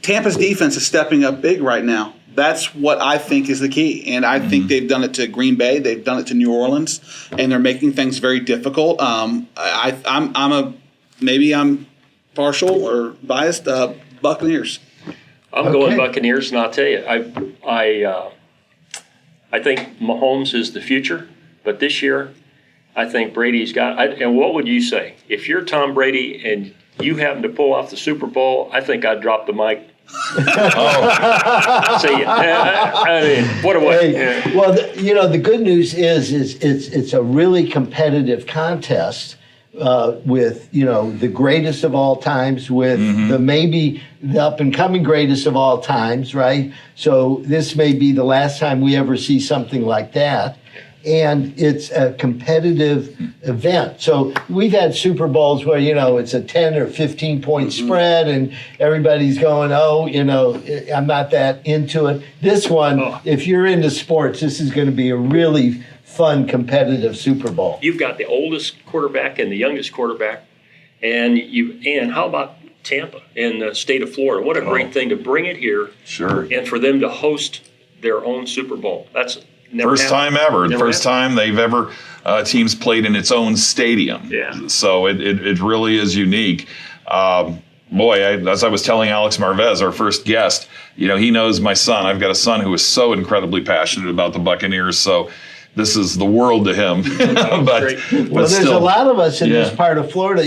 Tampa's defense is stepping up big right now. That's what I think is the key. And I think they've done it to Green Bay. They've done it to New Orleans. And they're making things very difficult. Maybe I'm partial or biased. Buccaneers. I'm going Buccaneers, and I'll tell you, I think Mahomes is the future. But this year, I think Brady's got. And what would you say if you're Tom Brady and you happen to pull off the Super Bowl? I think I'd drop the mic. I mean, what a way. Hey, well, the good news is it's a really competitive contest with the greatest of all times, with maybe the up and coming greatest of all times, right? So this may be the last time we ever see something like that. And it's a competitive event. So we've had Super Bowls where, it's a 10 or 15 point spread and everybody's going, I'm not that into it. This one, if you're into sports, this is going to be a really fun, competitive Super Bowl. You've got the oldest quarterback and the youngest quarterback. And how about Tampa and the state of Florida? What a great thing to bring it here. Sure. And for them to host their own Super Bowl. That's never First time ever. Never First time they've ever teams played in its own stadium. Yeah. So it really is unique. As I was telling Alex Marvez, our first guest, he knows my son. I've got a son who is so incredibly passionate about the Buccaneers. So this is the world to him. but there's a lot of us in this part of Florida,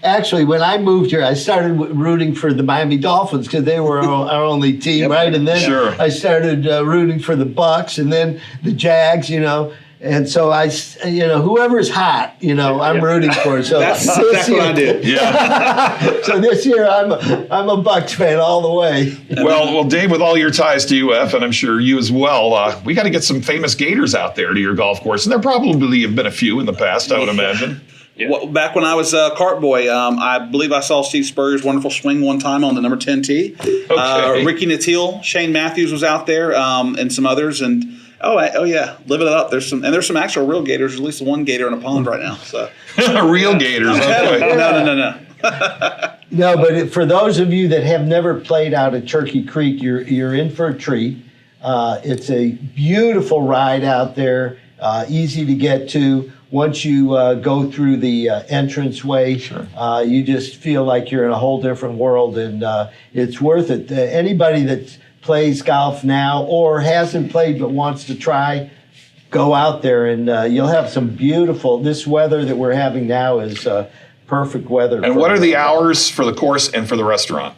actually, when I moved here, I started rooting for the Miami Dolphins because they were our only team, right? And then I started rooting for the Bucks and then the Jags, And so whoever's hot, I'm rooting for. So that's exactly what I did. Yeah. So this year, I'm a Bucks fan all the way. Well, Dave, with all your ties to UF, and I'm sure you as well, we got to get some famous Gators out there to your golf course, and there probably have been a few in the past, I would imagine. Yeah. Well, back when I was a cart boy, I believe I saw Steve Spurrier's wonderful swing one time on the number 10 tee. Okay. Ricky Nattil, Shane Matthews was out there, and some others, and yeah, living it up. There's some actual real gators. There's at least one gator in a pond right now. So real gators. Okay. No. No, but for those of you that have never played out at Turkey Creek, you're in for a treat. It's a beautiful ride out there, easy to get to. Once you go through the entranceway, you just feel like you're in a whole different world, and it's worth it. Anybody that plays golf now or hasn't played but wants to try, go out there, and you'll have some beautiful. This weather that we're having now is perfect weather. And what are the hours for the course and for the restaurant?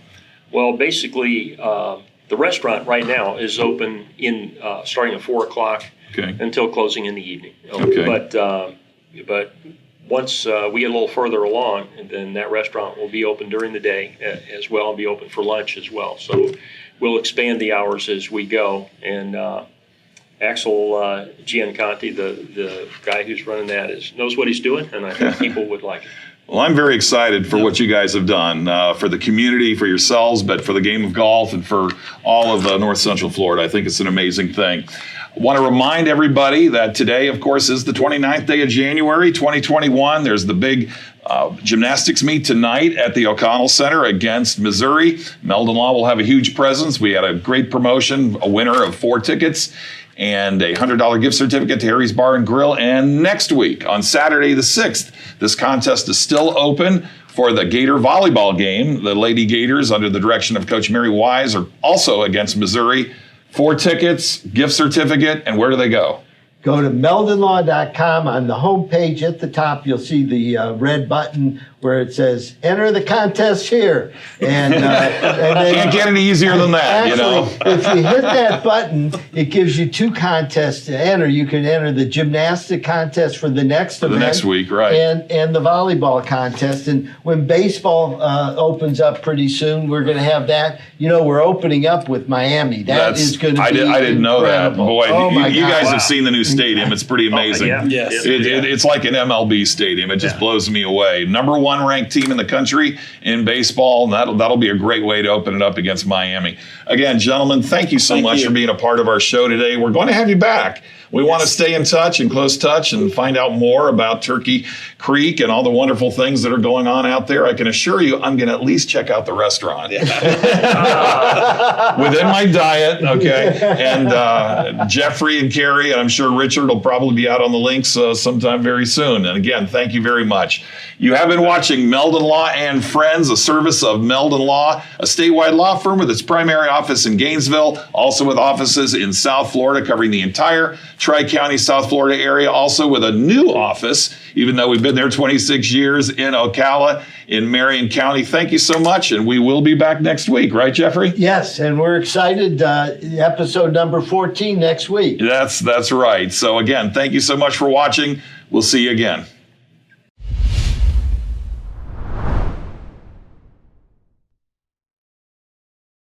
Well, basically, the restaurant right now is open starting at 4 o'clock until closing in the evening. Okay. But once we get a little further along, then that restaurant will be open during the day as well and be open for lunch as well. So we'll expand the hours as we go. And Axel Gianconti, the guy who's running that, knows what he's doing, and I think people would like it. Well, I'm very excited for what you guys have done for the community, for yourselves, but for the game of golf and for all of North Central Florida. I think it's an amazing thing. I want to remind everybody that today, of course, is the 29th day of January, 2021. There's the big gymnastics meet tonight at the O'Connell Center against Missouri. Meldon Law will have a huge presence. We had a great promotion, a winner of 4 tickets and a $100 gift certificate to Harry's Bar and Grill. And next week, on Saturday the 6th, this contest is still open for the Gator volleyball game. The Lady Gators, under the direction of Coach Mary Wise, are also against Missouri. 4 tickets, gift certificate, and where do they go? Go to meldonlaw.com. On the homepage at the top, you'll see the red button where it says, enter the contest here. And then, can't get any easier than that, actually, if you hit that button, it gives you 2 contests to enter. You can enter the gymnastic contest for the next event. The next week, right. And the volleyball contest. And when baseball opens up pretty soon, we're going to have that. We're opening up with Miami. That is going to be I didn't know that. incredible. Boy, oh you guys have seen the new stadium. It's pretty amazing. Yes. It's like an MLB stadium. It just blows me away. Number 1 ranked team in the country in baseball. And that'll be a great way to open it up against Miami. Again, gentlemen, thank you so much for being a part of our show today. We're going to have you back. We want to stay in touch and close touch and find out more about Turkey Creek and all the wonderful things that are going on out there, I can assure you I'm going to at least check out the restaurant. Within my diet, okay? And Jeffrey and Carrie, and I'm sure Richard will probably be out on the links sometime very soon. And again, thank you very much. You have been watching Meldon Law and Friends, a service of Meldon Law, a statewide law firm with its primary office in Gainesville, also with offices in South Florida, covering the entire Tri-County, South Florida area, also with a new office, even though we've been there 26 years, in Ocala, in Marion County. Thank you so much, and we will be back next week, right, Jeffrey? Yes, and we're excited. Episode number 14 next week. That's right. So again, thank you so much for watching. We'll see you again.